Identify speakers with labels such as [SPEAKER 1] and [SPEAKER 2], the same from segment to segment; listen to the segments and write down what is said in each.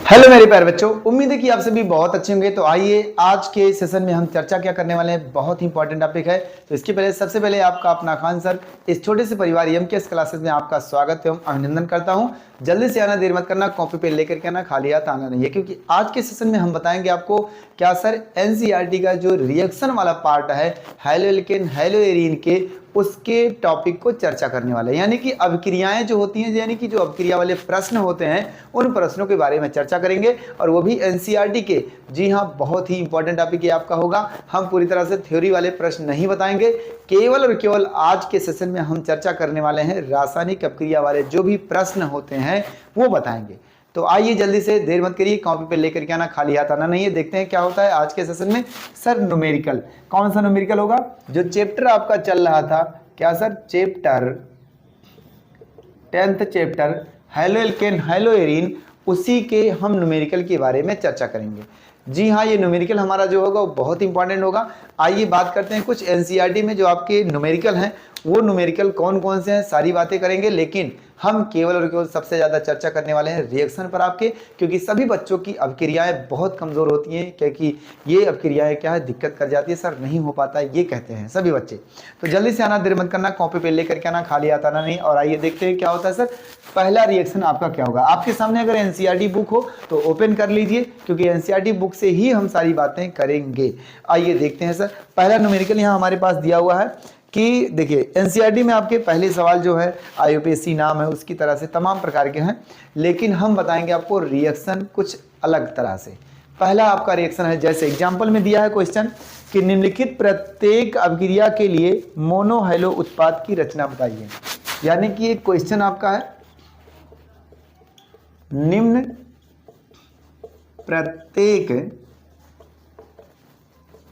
[SPEAKER 1] Hello मेरे प्यारे बच्चों, उम्मीद है कि आप सभी बहुत अच्छे होंगे। तो आइए आज के सेशन में हम चर्चा क्या करने वाले हैं, बहुत ही इंपॉर्टेंट टॉपिक है। तो इसके पहले सबसे पहले आपका अपना खान सर इस छोटे से परिवार एमकेएस क्लासेस में आपका स्वागत एवं अभिनंदन करता हूं। जल्दी से आना, देर मत करना, कॉपी पे लेकर के आना, खाली हाथ आना नहीं है, क्योंकि आज के सेशन में हम बताएंगे आपको क्या सर एनसीईआरटी का जो रिएक्शन वाला पार्ट है हैलो एल्केन हैलो एरीन के, उसके टॉपिक को चर्चा करने वाले हैं। यानी कि अभिक्रियाएं जो होती हैं, यानी कि जो अभिक्रिया वाले प्रश्न होते हैं, उन प्रश्नों के बारे में चर्चा करेंगे और वो भी एनसीईआरटी के। जी हाँ, बहुत ही इंपॉर्टेंट टॉपिक ये आपका होगा। हम पूरी तरह से थ्योरी वाले प्रश्न नहीं बताएंगे, केवल और केवल आज के सेशन में हम चर्चा करने वाले हैं रासायनिक अभिक्रिया वाले जो भी प्रश्न होते हैं वो बताएंगे। तो आइए जल्दी से, देर मत करिए, कॉपी पे लेकर के आना, खाली हाथ आना नहीं है। देखते हैं क्या होता है आज के सेशन में। सर न्यूमेरिकल, कौन सा न्यूमेरिकल होगा? जो चैप्टर आपका चल रहा था, क्या sir? Chapter 10th chapter haloalkane haloarene, उसी के हम न्यूमेरिकल के बारे में चर्चा करेंगे। जी हाँ, ये न्यूमेरिकल हमारा जो होगा वो बहुत इंपॉर्टेंट होगा। आइए बात करते हैं कुछ एनसीईआरटी में जो आपके न्यूमेरिकल हैं, वो न्यूमेरिकल कौन कौन से हैं, सारी बातें करेंगे। लेकिन हम केवल और केवल सबसे ज़्यादा चर्चा करने वाले हैं रिएक्शन पर आपके, क्योंकि सभी बच्चों की अभिक्रियाएं बहुत कमज़ोर होती हैं, क्योंकि ये अभिक्रियाएं क्या है, दिक्कत कर जाती है, सर नहीं हो पाता है, ये कहते हैं सभी बच्चे। तो जल्दी से आना, देर मत करना, कॉपी पे लेकर के आना, खाली हाथ आना नहीं। और आइए देखते हैं क्या होता है सर। पहला रिएक्शन आपका क्या होगा? आपके सामने अगर एनसीईआरटी बुक हो तो ओपन कर लीजिए, क्योंकि एनसीईआरटी बुक से ही हम सारी बातें करेंगे। आइए देखते हैं सर। पहला न्यूमेरिकल यहाँ हमारे पास दिया हुआ है कि देखिए एनसीईआरटी में आपके पहले सवाल जो है आईयूपीएससी नाम है उसकी तरह से तमाम प्रकार के हैं, लेकिन हम बताएंगे आपको रिएक्शन कुछ अलग तरह से। पहला आपका रिएक्शन है, जैसे एग्जांपल में दिया है क्वेश्चन कि निम्नलिखित प्रत्येक अभिक्रिया के लिए मोनो हैलो उत्पाद की रचना बताइए। यानी कि एक क्वेश्चन आपका है, निम्न प्रत्येक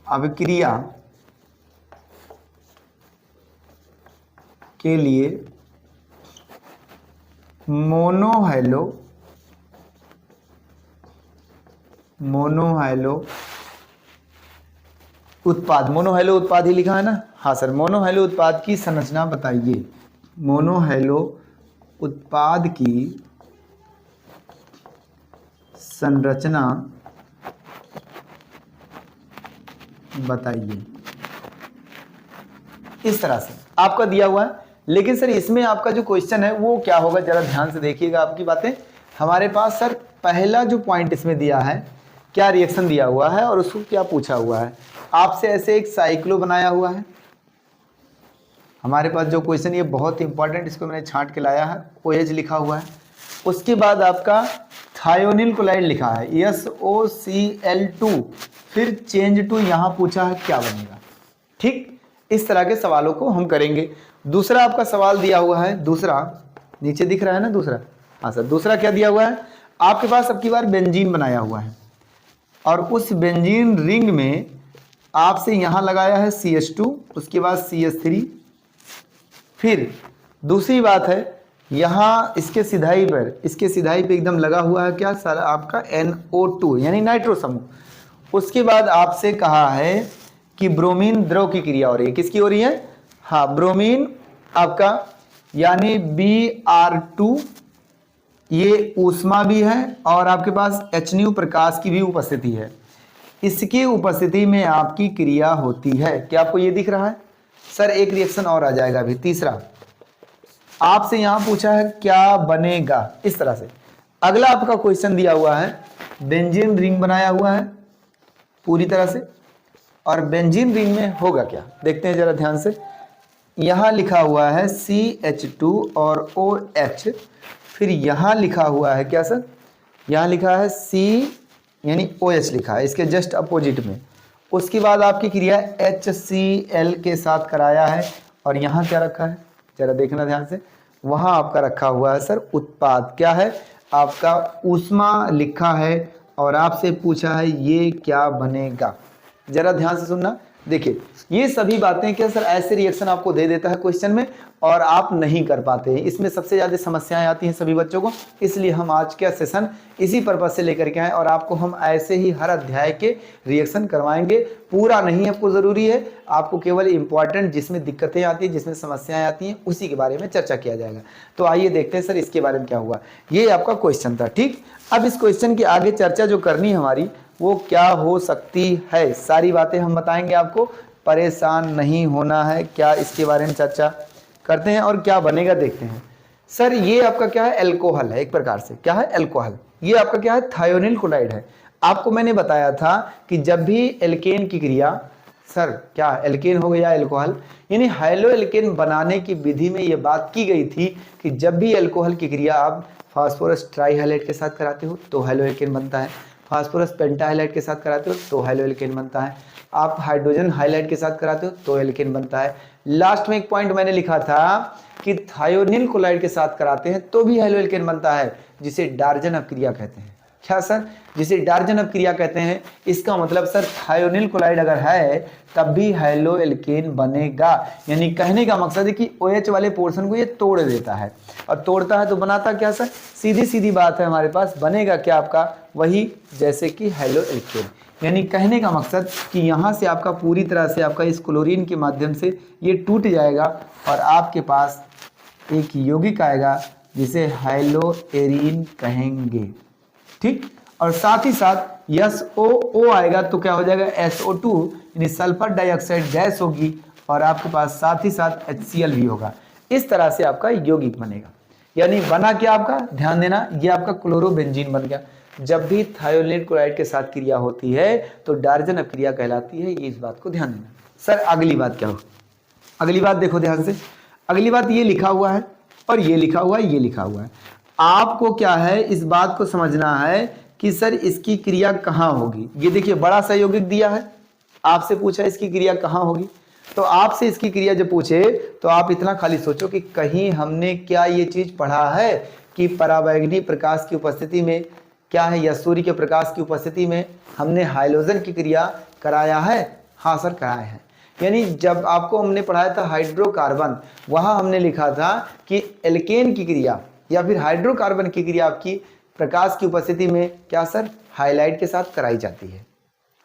[SPEAKER 1] अभिक्रिया के लिए मोनो हैलो उत्पाद, मोनो हैलो उत्पाद ही लिखा है ना? हाँ सर, मोनो हैलो उत्पाद की संरचना बताइए। मोनो हैलो उत्पाद की संरचना बताइए। इस तरह से आपका दिया हुआ है। लेकिन सर इसमें आपका जो क्वेश्चन है वो क्या होगा, जरा ध्यान से देखिएगा आपकी बातें। हमारे पास सर पहला जो पॉइंट इसमें दिया है, क्या रिएक्शन दिया हुआ है और उसको क्या पूछा हुआ है। आपसे ऐसे एक साइक्लो बनाया हुआ है। हमारे पास जो क्वेश्चन, ये बहुत इंपॉर्टेंट, इसको मैंने छांट के लाया है, OH लिखा हुआ है। उसके बाद आपका थायोनिल क्लोराइड लिखा है, SOCl2, फिर चेंज टू, यहाँ पूछा है क्या बनेगा। ठीक, इस तरह के सवालों को हम करेंगे। दूसरा आपका सवाल दिया हुआ है, दूसरा नीचे दिख रहा है ना, दूसरा। हाँ सर, दूसरा क्या दिया हुआ है? आपके पास अब की बार बेंजीन बनाया हुआ है और उस बेंजीन रिंग में आपसे यहां लगाया है CH2, उसके बाद CH3। फिर दूसरी बात है, यहां इसके सिधाई पे एकदम लगा हुआ है क्या सर? आपका NO2 यानी नाइट्रो समूह। उसके बाद आपसे कहा है कि ब्रोमीन द्रव की क्रिया हो रही है। किसकी हो रही है? हाँ, ब्रोमीन आपका यानी Br2, ये ऊष्मा भी है और आपके पास HNO प्रकाश की भी उपस्थिति है। इसकी उपस्थिति में आपकी क्रिया होती है। क्या आपको ये दिख रहा है? सर एक रिएक्शन और आ जाएगा अभी, तीसरा आपसे यहां पूछा है क्या बनेगा, इस तरह से। अगला आपका क्वेश्चन दिया हुआ है, बेंजीन रिंग बनाया हुआ है पूरी तरह से, और बेंजीन रिंग में होगा क्या, देखते हैं जरा ध्यान से। यहां लिखा हुआ है CH2 और OH, फिर यहां लिखा हुआ है क्या सर? यहां लिखा है C यानी OH लिखा है, इसके जस्ट अपोजिट में। उसके बाद आपकी क्रिया HCl के साथ कराया है, और यहां क्या रखा है जरा देखना ध्यान से। वहां आपका रखा हुआ है सर उत्पाद, क्या है आपका? ऊष्मा लिखा है, और आपसे पूछा है ये क्या बनेगा। जरा ध्यान से सुनना, देखिए ये सभी बातें क्या सर ऐसे रिएक्शन आपको दे देता है क्वेश्चन में और आप नहीं कर पाते हैं, इसमें सबसे ज़्यादा समस्याएं आती हैं सभी बच्चों को। इसलिए हम आज का सेशन इसी पर्पज से लेकर के आए और आपको हम ऐसे ही हर अध्याय के रिएक्शन करवाएंगे। पूरा नहीं आपको ज़रूरी है, आपको केवल इंपॉर्टेंट जिसमें दिक्कतें आती हैं, जिसमें समस्याएं आती हैं, उसी के बारे में चर्चा किया जाएगा। तो आइए देखते हैं सर इसके बारे में क्या हुआ। ये आपका क्वेश्चन था, ठीक। अब इस क्वेश्चन की आगे चर्चा जो करनी है हमारी वो क्या हो सकती है, सारी बातें हम बताएंगे आपको, परेशान नहीं होना है। क्या इसके बारे में चर्चा करते हैं और क्या बनेगा देखते हैं। सर ये आपका क्या है, एल्कोहल है एक प्रकार से। क्या है, एल्कोहल। ये आपका क्या है, थायोनिल क्लोराइड है। आपको मैंने बताया था कि जब भी एल्केन की क्रिया, सर क्या एल्केन हो गया एल्कोहल, यानी हाइलो एल्केन बनाने की विधि में ये बात की गई थी कि जब भी एल्कोहल की क्रिया आप फास्फोरस ट्राईहाइलाइट के साथ कराते हो तो हाइलो एल्केन बनता है, फास्फोरस पेंटाहाइलाइट के साथ कराते हो तो हाइलो एल्केन बनता है, आप हाइड्रोजन हाइलाइट के साथ कराते हो तो एल्केन बनता है। लास्ट में एक पॉइंट मैंने लिखा था कि थायोनिल क्लोराइड के साथ कराते हैं तो भी हाइलो एल्केन बनता है, जिसे डार्जन अपक्रिया कहते हैं। क्या सर, जिसे डार्जन अपक्रिया कहते हैं। इसका मतलब सर थायोनिल क्लोराइड अगर है तब भी हाइलो एल्केन बनेगा। यानी कहने का मकसद है कि OH वाले पोर्शन को ये तोड़ देता है, और तोड़ता है तो बनाता क्या सर, सीधी सीधी बात है हमारे पास, बनेगा क्या आपका वही जैसे कि हाइलो एल्केन। यानी कहने का मकसद कि यहाँ से आपका पूरी तरह से आपका इस क्लोरीन के माध्यम से ये टूट जाएगा और आपके पास एक यौगिक आएगा जिसे हाइलो एरीन कहेंगे, ठीक। और साथ ही साथ SOO आएगा तो क्या हो जाएगा, SO2 यानी सल्फर डाइऑक्साइड गैस होगी और आपके पास साथ ही साथ HCl भी होगा। इस तरह से आपका यौगिक बनेगा। यानी बना क्या आपका, ध्यान देना, ये आपका क्लोरोबेंजीन बन गया। जब भी थायोनिल क्लोराइड के साथ क्रिया होती है तो डार्जन अपक्रिया कहलाती है, ये इस बात को ध्यान देना। सर अगली बात क्या हो, अगली बात देखो ध्यान से। अगली बात ये लिखा हुआ है और ये लिखा हुआ है, ये लिखा हुआ है। आपको क्या है इस बात को समझना है कि सर इसकी क्रिया कहाँ होगी। ये देखिए बड़ा सा यौगिक दिया है, आपसे पूछा इसकी क्रिया कहाँ होगी। तो आपसे इसकी क्रिया जब पूछे तो आप इतना खाली सोचो कि कहीं हमने क्या ये चीज पढ़ा है कि पराबैंगनी प्रकाश की उपस्थिति में क्या है, या सूर्य के प्रकाश की उपस्थिति में हमने हाइड्रोजन की क्रिया कराया है। हाँ सर कराया है। यानी जब आपको हमने पढ़ाया था हाइड्रोकार्बन, वहां हमने लिखा था कि एल्केन की क्रिया या फिर हाइड्रोकार्बन की क्रिया आपकी प्रकाश की उपस्थिति में क्या सर, हाइलाइट के साथ कराई जाती है,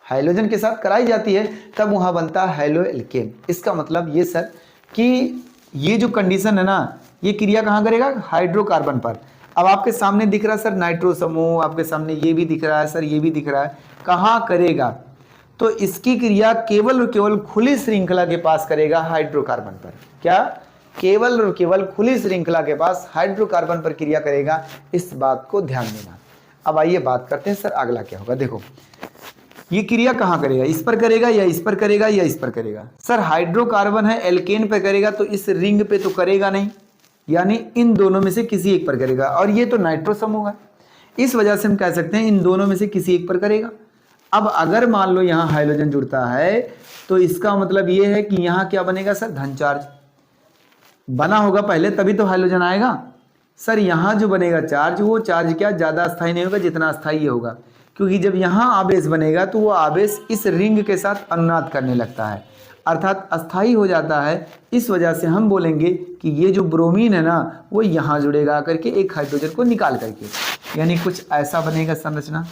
[SPEAKER 1] हाइड्रोजन के साथ कराई जाती है, तब वहां बनता है हाइलो एल्केन। इसका मतलब ये सर कि ये जो कंडीशन है ना, ये क्रिया कहाँ करेगा, हाइड्रोकार्बन पर। अब आपके सामने दिख रहा है सर नाइट्रो समूह, आपके सामने ये भी दिख रहा है सर, ये भी दिख रहा है, कहाँ करेगा, तो इसकी क्रिया केवल और केवल खुली श्रृंखला के पास करेगा, हाइड्रोकार्बन पर। क्या, केवल और केवल खुली श्रृंखला के पास हाइड्रोकार्बन पर क्रिया करेगा, इस बात को ध्यान देना। अब आइए बात करते हैं सर अगला क्या होगा। देखो ये क्रिया कहाँ करेगा, इस पर करेगा या इस पर करेगा या इस पर करेगा। सर हाइड्रोकार्बन है, एल्केन पे करेगा तो इस रिंग पे तो करेगा नहीं, यानी इन दोनों में से किसी एक पर करेगा। और ये तो नाइट्रो समूह है, इस वजह से हम कह सकते हैं इन दोनों में से किसी एक पर करेगा। अब अगर मान लो यहाँ हाइड्रोजन जुड़ता है तो इसका मतलब ये है कि यहाँ क्या बनेगा सर, धन चार्ज बना होगा पहले, तभी तो हाइड्रोजन आएगा। सर यहाँ जो बनेगा चार्ज, वो चार्ज क्या ज़्यादा अस्थायी नहीं होगा जितना अस्थायी होगा, क्योंकि जब यहाँ आवेश बनेगा तो वो आवेश इस रिंग के साथ अनुनाद करने लगता है, अर्थात अस्थायी हो जाता है। इस वजह से हम बोलेंगे कि ये जो ब्रोमीन है ना, वो यहाँ जुड़ेगा आकर के एक हाइड्रोजन को निकाल करके, यानी कुछ ऐसा बनेगा संरचना।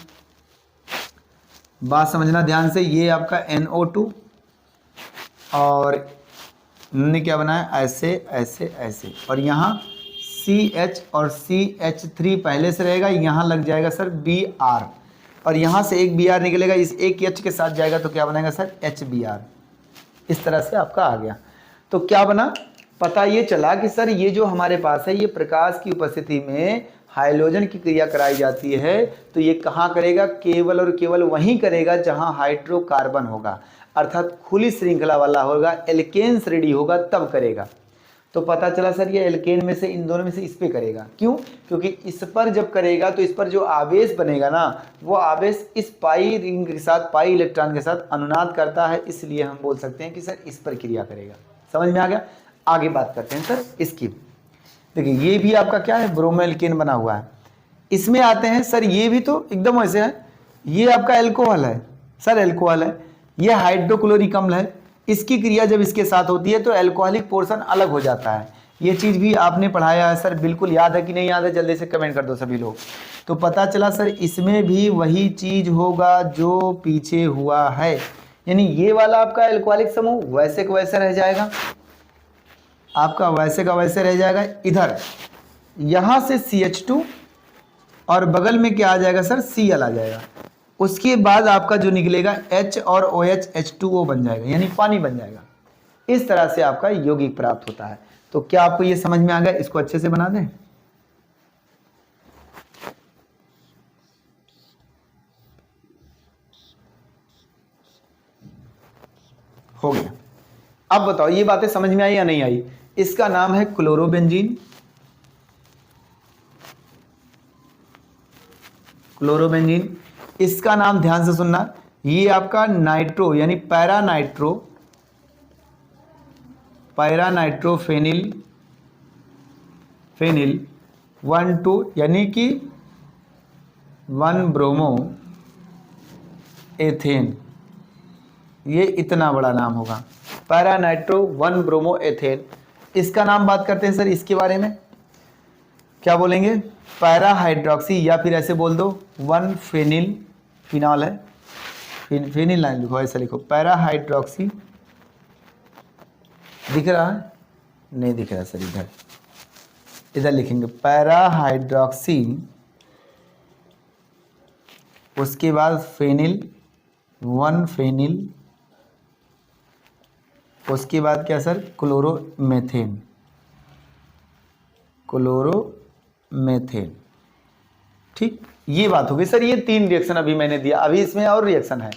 [SPEAKER 1] बात समझना ध्यान से, ये आपका NO2 और ने क्या बनाया, ऐसे ऐसे ऐसे, और यहाँ CH और CH3 पहले से रहेगा, यहाँ लग जाएगा सर Br, और यहाँ से एक Br निकलेगा, इस एक H के साथ जाएगा तो क्या बनेगा सर, HBr। इस तरह से आपका आ गया। तो क्या बना, पता ये चला कि सर ये जो हमारे पास है, ये प्रकाश की उपस्थिति में हाइड्रोजन की क्रिया कराई जाती है, तो ये कहाँ करेगा, केवल और केवल वहीं करेगा जहाँ हाइड्रोकार्बन होगा, अर्थात खुली श्रृंखला वाला होगा, एल्केन श्रेणी होगा, तब करेगा। तो पता चला सर ये एल्केन में से, इन दोनों में से इस पे करेगा। क्यों, क्योंकि इस पर जब करेगा तो इस पर जो आवेश बनेगा ना, वो आवेश इस पाई रिंग के साथ, पाई इलेक्ट्रॉन के साथ अनुनाद करता है, इसलिए हम बोल सकते हैं कि सर इस पर क्रिया करेगा। समझ में आ गया। आगे बात करते हैं सर इसकी। देखिए ये भी आपका क्या है, ब्रोमो एल्केन बना हुआ है। इसमें आते हैं सर, ये भी तो एकदम वैसे है, ये आपका एल्कोहल है सर, एल्कोहल है, ये हाइड्रोक्लोरिक अम्ल है, इसकी क्रिया जब इसके साथ होती है तो एल्कोहलिक पोर्शन अलग हो जाता है। ये चीज़ भी आपने पढ़ाया है सर, बिल्कुल याद है कि नहीं याद है, जल्दी से कमेंट कर दो सभी लोग। तो पता चला सर इसमें भी वही चीज़ होगा जो पीछे हुआ है, यानी ये वाला आपका एल्कोहलिक समूह वैसे का वैसे रह जाएगा, आपका वैसे का वैसे रह जाएगा। इधर यहाँ से CH2 और बगल में क्या आ जाएगा सर, Cl आ जाएगा। उसके बाद आपका जो निकलेगा H और OH H2O बन जाएगा, यानी पानी बन जाएगा। इस तरह से आपका यौगिक प्राप्त होता है। तो क्या आपको ये समझ में आ गया? इसको अच्छे से बना दें। हो गया। अब बताओ ये बातें समझ में आई या नहीं आई? इसका नाम है क्लोरोबेंजीन। क्लोरोबेंजीन, इसका नाम ध्यान से सुनना, ये आपका नाइट्रो यानी पैरानाइट्रोफेनिल 1,2 यानी कि 1 ब्रोमो एथेन, ये इतना बड़ा नाम होगा, पैरानाइट्रो 1 ब्रोमो एथेन। इसका नाम बात करते हैं सर, इसके बारे में क्या बोलेंगे? पैरा हाइड्रोक्सी, या फिर ऐसे बोल दो 1 फेनिल, फिनॉल है, फेनिल ना लिखो, ऐसा लिखो पैरा हाइड्रोक्सी। दिख रहा है? नहीं दिख रहा सर, इधर लिखेंगे पैरा हाइड्रोक्सी, उसके बाद फेनिल 1 फेनिल, उसके बाद क्या सर, क्लोरोमेथेन। ठीक, ये बात हो गई सर। ये 3 रिएक्शन अभी मैंने दिया, अभी इसमें और रिएक्शन है।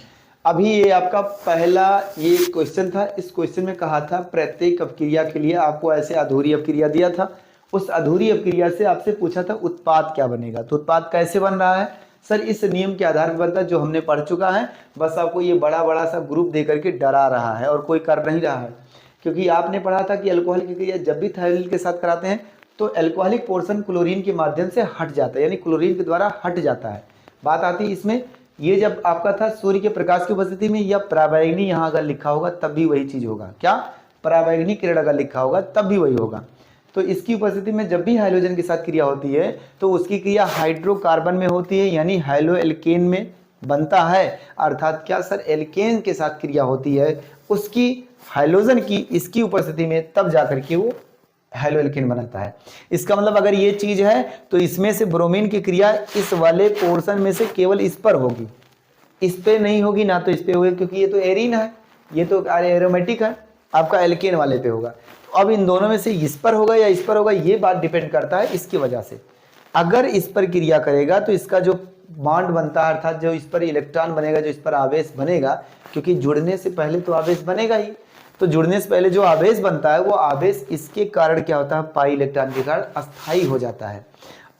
[SPEAKER 1] अभी ये आपका पहला ये क्वेश्चन था, इस क्वेश्चन में कहा था प्रत्येक अपक्रिया के लिए आपको ऐसे अधूरी अपक्रिया दिया था, उस अधूरी अपक्रिया से आपसे पूछा था उत्पाद क्या बनेगा। तो उत्पाद कैसे बन रहा है सर? इस नियम के आधार पर बनता है जो हमने पढ़ चुका है, बस आपको ये बड़ा बड़ा सा ग्रुप दे करके डरा रहा है और कोई कर नहीं रहा है। क्योंकि आपने पढ़ा था कि अल्कोहल की क्रिया जब भी थायरिल के साथ कराते हैं तो अल्कोहलिक पोर्शन क्लोरीन के माध्यम से हट जाता है, यानी क्लोरीन के द्वारा हट जाता है। बात आती है इसमें, ये जब आपका था सूर्य के प्रकाश की उपस्थिति में, या पराबैंगनी यहाँ अगर लिखा होगा तब भी वही चीज़ होगा। क्या? पराबैंगनी किरण अगर लिखा होगा तब भी वही होगा। तो इसकी उपस्थिति में जब भी हाइड्रोजन के साथ क्रिया होती है तो उसकी क्रिया हाइड्रोकार्बन में होती है, यानी हाइलो एल्केन में बनता है। अर्थात क्या सर, एल्केन के साथ क्रिया होती है उसकी हाइड्रोजन की, इसकी उपस्थिति में, तब जाकर के वो हाइलो एल्केन बनाता है। इसका मतलब अगर ये चीज है तो इसमें से ब्रोमीन की क्रिया इस वाले पोर्शन में से केवल इस पर होगी, इस पे नहीं होगी, ना तो इस पे होगी, क्योंकि ये तो एरीन है, ये तो एरोमेटिक है, आपका एल्केन वाले पे होगा। तो अब इन दोनों में से इस पर होगा या इस पर होगा, ये बात डिपेंड करता है इसकी वजह से। अगर इस पर क्रिया करेगा तो इसका जो बॉन्ड बनता है, अर्थात जो इस पर इलेक्ट्रॉन बनेगा, जो इस पर आवेश बनेगा, क्योंकि जुड़ने से पहले तो आवेश बनेगा ही, तो जुड़ने से पहले जो आवेश बनता है वो आवेश इसके कारण क्या होता है, पाई इलेक्ट्रॉन के कारण अस्थायी हो जाता है।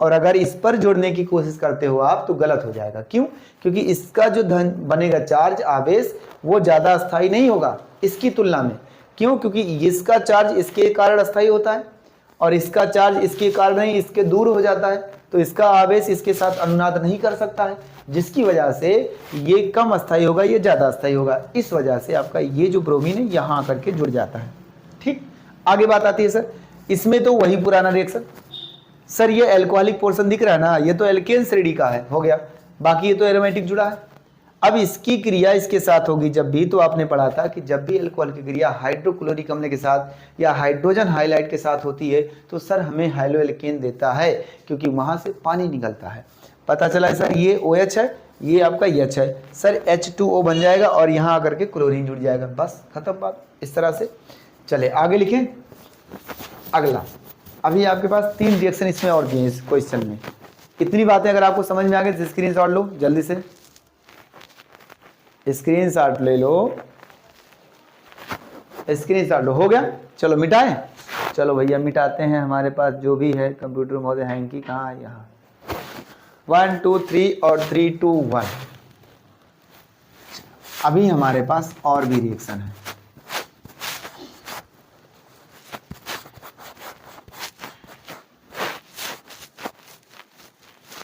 [SPEAKER 1] और अगर इस पर जोड़ने की कोशिश करते हो आप तो गलत हो जाएगा। क्यों? क्योंकि इसका जो धन बनेगा चार्ज, आवेश, वो ज़्यादा अस्थायी नहीं होगा इसकी तुलना में। क्यों? क्योंकि इसका चार्ज इसके कारण अस्थायी होता है और इसका चार्ज इसके कारण नहीं, इसके दूर हो जाता है, तो इसका आवेश इसके साथ अनुनाद नहीं कर सकता है, जिसकी वजह से ये कम अस्थायी होगा, ये ज़्यादा अस्थायी होगा। इस वजह से आपका ये जो ब्रोमीन है यहाँ आकर के जुड़ जाता है। ठीक, आगे बात आती है सर, इसमें तो वही पुराना रिएक्शन। सर ये एल्कोहलिक पोर्शन दिख रहा है ना, ये तो एल्केन श्रेणी का है, हो गया, बाकी ये तो एरोमेटिक जुड़ा है। अब इसकी क्रिया इसके साथ होगी जब भी, तो आपने पढ़ा था कि जब भी अल्कोहल की क्रिया हाइड्रोक्लोरिक अम्ल के साथ या हाइड्रोजन हाइलाइड के साथ होती है तो सर हमें हाइलो एल्केन देता है, क्योंकि वहाँ से पानी निकलता है। पता चला सर, ये OH है, ये आपका H है, सर H2O बन जाएगा और यहाँ आकर के क्लोरीन जुड़ जाएगा, बस खत्म बात। इस तरह से चले आगे लिखें। अगला, अभी आपके पास 3 रिएक्शन इसमें और दिए इस क्वेश्चन में। इतनी बातें अगर आपको समझ में आ गई तो स्क्रीनशॉट लो, जल्दी से स्क्रीनशॉट ले लो, स्क्रीनशॉट लो। हो गया, चलो मिटाएं। चलो भैया मिटाते हैं, हमारे पास जो भी है कंप्यूटर महोदय हैंग की, कहाँ है, यहाँ 1 2 3 और 3 2 1। अभी हमारे पास और भी रिएक्शन है।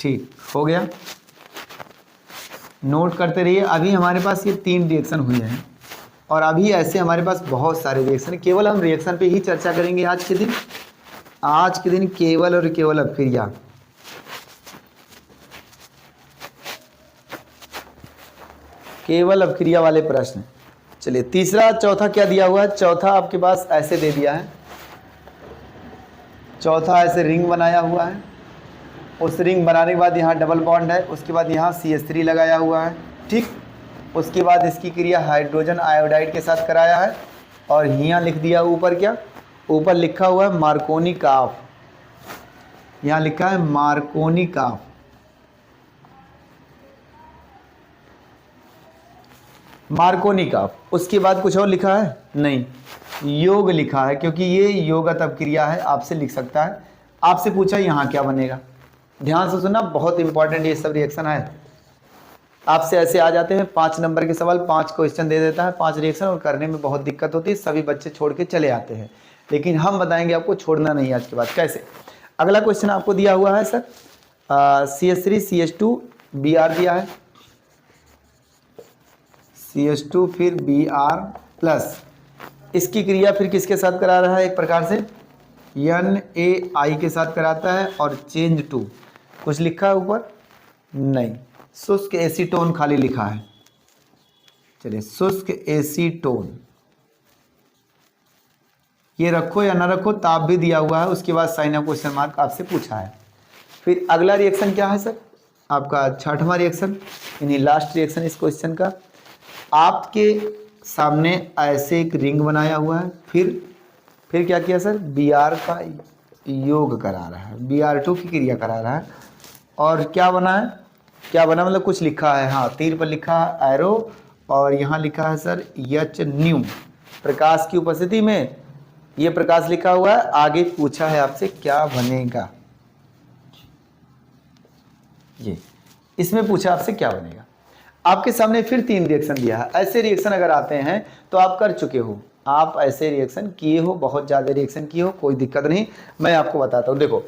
[SPEAKER 1] ठीक हो गया, नोट करते रहिए। अभी हमारे पास ये 3 रिएक्शन हुए हैं, और अभी ऐसे हमारे पास बहुत सारे रिएक्शन, केवल हम रिएक्शन पे ही चर्चा करेंगे आज के दिन। आज के दिन केवल और केवल अपक्रिया, केवल अपक्रिया वाले प्रश्न। चलिए तीसरा, चौथा क्या दिया हुआ है? चौथा आपके पास ऐसे दे दिया है, चौथा ऐसे रिंग बनाया हुआ है, उस रिंग बनाने के बाद यहाँ डबल बॉन्ड है, उसके बाद यहाँ CH3 लगाया हुआ है, ठीक। उसके बाद इसकी क्रिया हाइड्रोजन आयोडाइड के साथ कराया है, और यहाँ लिख दिया ऊपर क्या, ऊपर लिखा हुआ है मार्कोनी काफ, यहाँ लिखा है मार्कोनी काफ। मार्कोनी काफ, उसके बाद कुछ और लिखा है? नहीं, योग लिखा है, क्योंकि ये योगत अपक्रिया है, आपसे लिख सकता है। आपसे पूछा यहाँ क्या बनेगा, ध्यान से सुनना, बहुत इंपॉर्टेंट ये सब रिएक्शन है। आपसे ऐसे आ जाते हैं 5 नंबर के सवाल, 5 क्वेश्चन दे देता है, 5 रिएक्शन, और करने में बहुत दिक्कत होती है, सभी बच्चे छोड़ के चले आते हैं। लेकिन हम बताएंगे आपको छोड़ना नहीं आज के बाद। कैसे? अगला क्वेश्चन आपको दिया हुआ है सर, CH3 CH2 Br दिया है, CH2 फिर Br प्लस, इसकी क्रिया फिर किसके साथ करा रहा है? एक प्रकार से NaI के साथ कराता है, और चेंज टू, कुछ लिखा है ऊपर? नहीं, शुष्क एसीटोन खाली लिखा है। चलिए, शुष्क एसीटोन, ये रखो या ना रखो, ताप भी दिया हुआ है, उसके बाद साइन ऑफ क्वेश्चन मार्क आपसे पूछा है। फिर अगला रिएक्शन क्या है सर? आपका 6वां रिएक्शन, यानी लास्ट रिएक्शन इस क्वेश्चन का। आपके सामने ऐसे एक रिंग बनाया हुआ है, फिर क्या किया सर? Br का योग करा रहा है, Br2 की क्रिया करा रहा है, और क्या बना है? क्या बना मतलब कुछ लिखा है, हाँ, तीर पर लिखा है एरो, और यहाँ लिखा है सर H प्रकाश की उपस्थिति में ये प्रकाश लिखा हुआ है। आगे पूछा है आपसे क्या बनेगा, ये इसमें पूछा आपसे क्या बनेगा। आपके सामने फिर 3 रिएक्शन दिया है। ऐसे रिएक्शन अगर आते हैं तो आप कर चुके हो, आप ऐसे रिएक्शन किए हो, बहुत ज़्यादा रिएक्शन किए हो, कोई दिक्कत नहीं, मैं आपको बताता हूँ। देखो,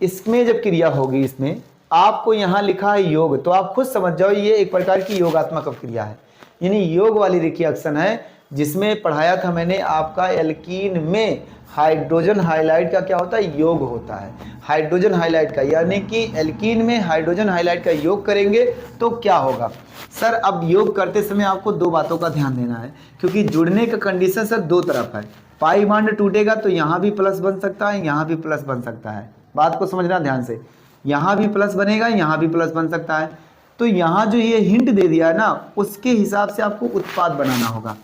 [SPEAKER 1] इसमें जब क्रिया होगी, इसमें आपको यहाँ लिखा है योग, तो आप खुद समझ जाओ ये एक प्रकार की योगात्मक अपक्रिया है, यानी योग वाली रिएक्शन है, जिसमें पढ़ाया था मैंने आपका एल्कीन में हाइड्रोजन हाइलाइड का क्या होता है? योग होता है, हाइड्रोजन हाइलाइड का, यानी कि एल्कीन में हाइड्रोजन हाइलाइड का योग करेंगे तो क्या होगा सर? अब योग करते समय आपको 2 बातों का ध्यान देना है, क्योंकि जुड़ने का कंडीशन सर 2 तरफ है। पाई बॉन्ड टूटेगा तो यहाँ भी प्लस बन सकता है, यहाँ भी प्लस बन सकता है, बात को समझना ध्यान से, यहाँ भी प्लस बनेगा, यहाँ भी प्लस बन सकता है। तो यहाँ जो ये हिंट दे दिया है ना, उसके हिसाब से आपको उत्पाद बनाना होगा,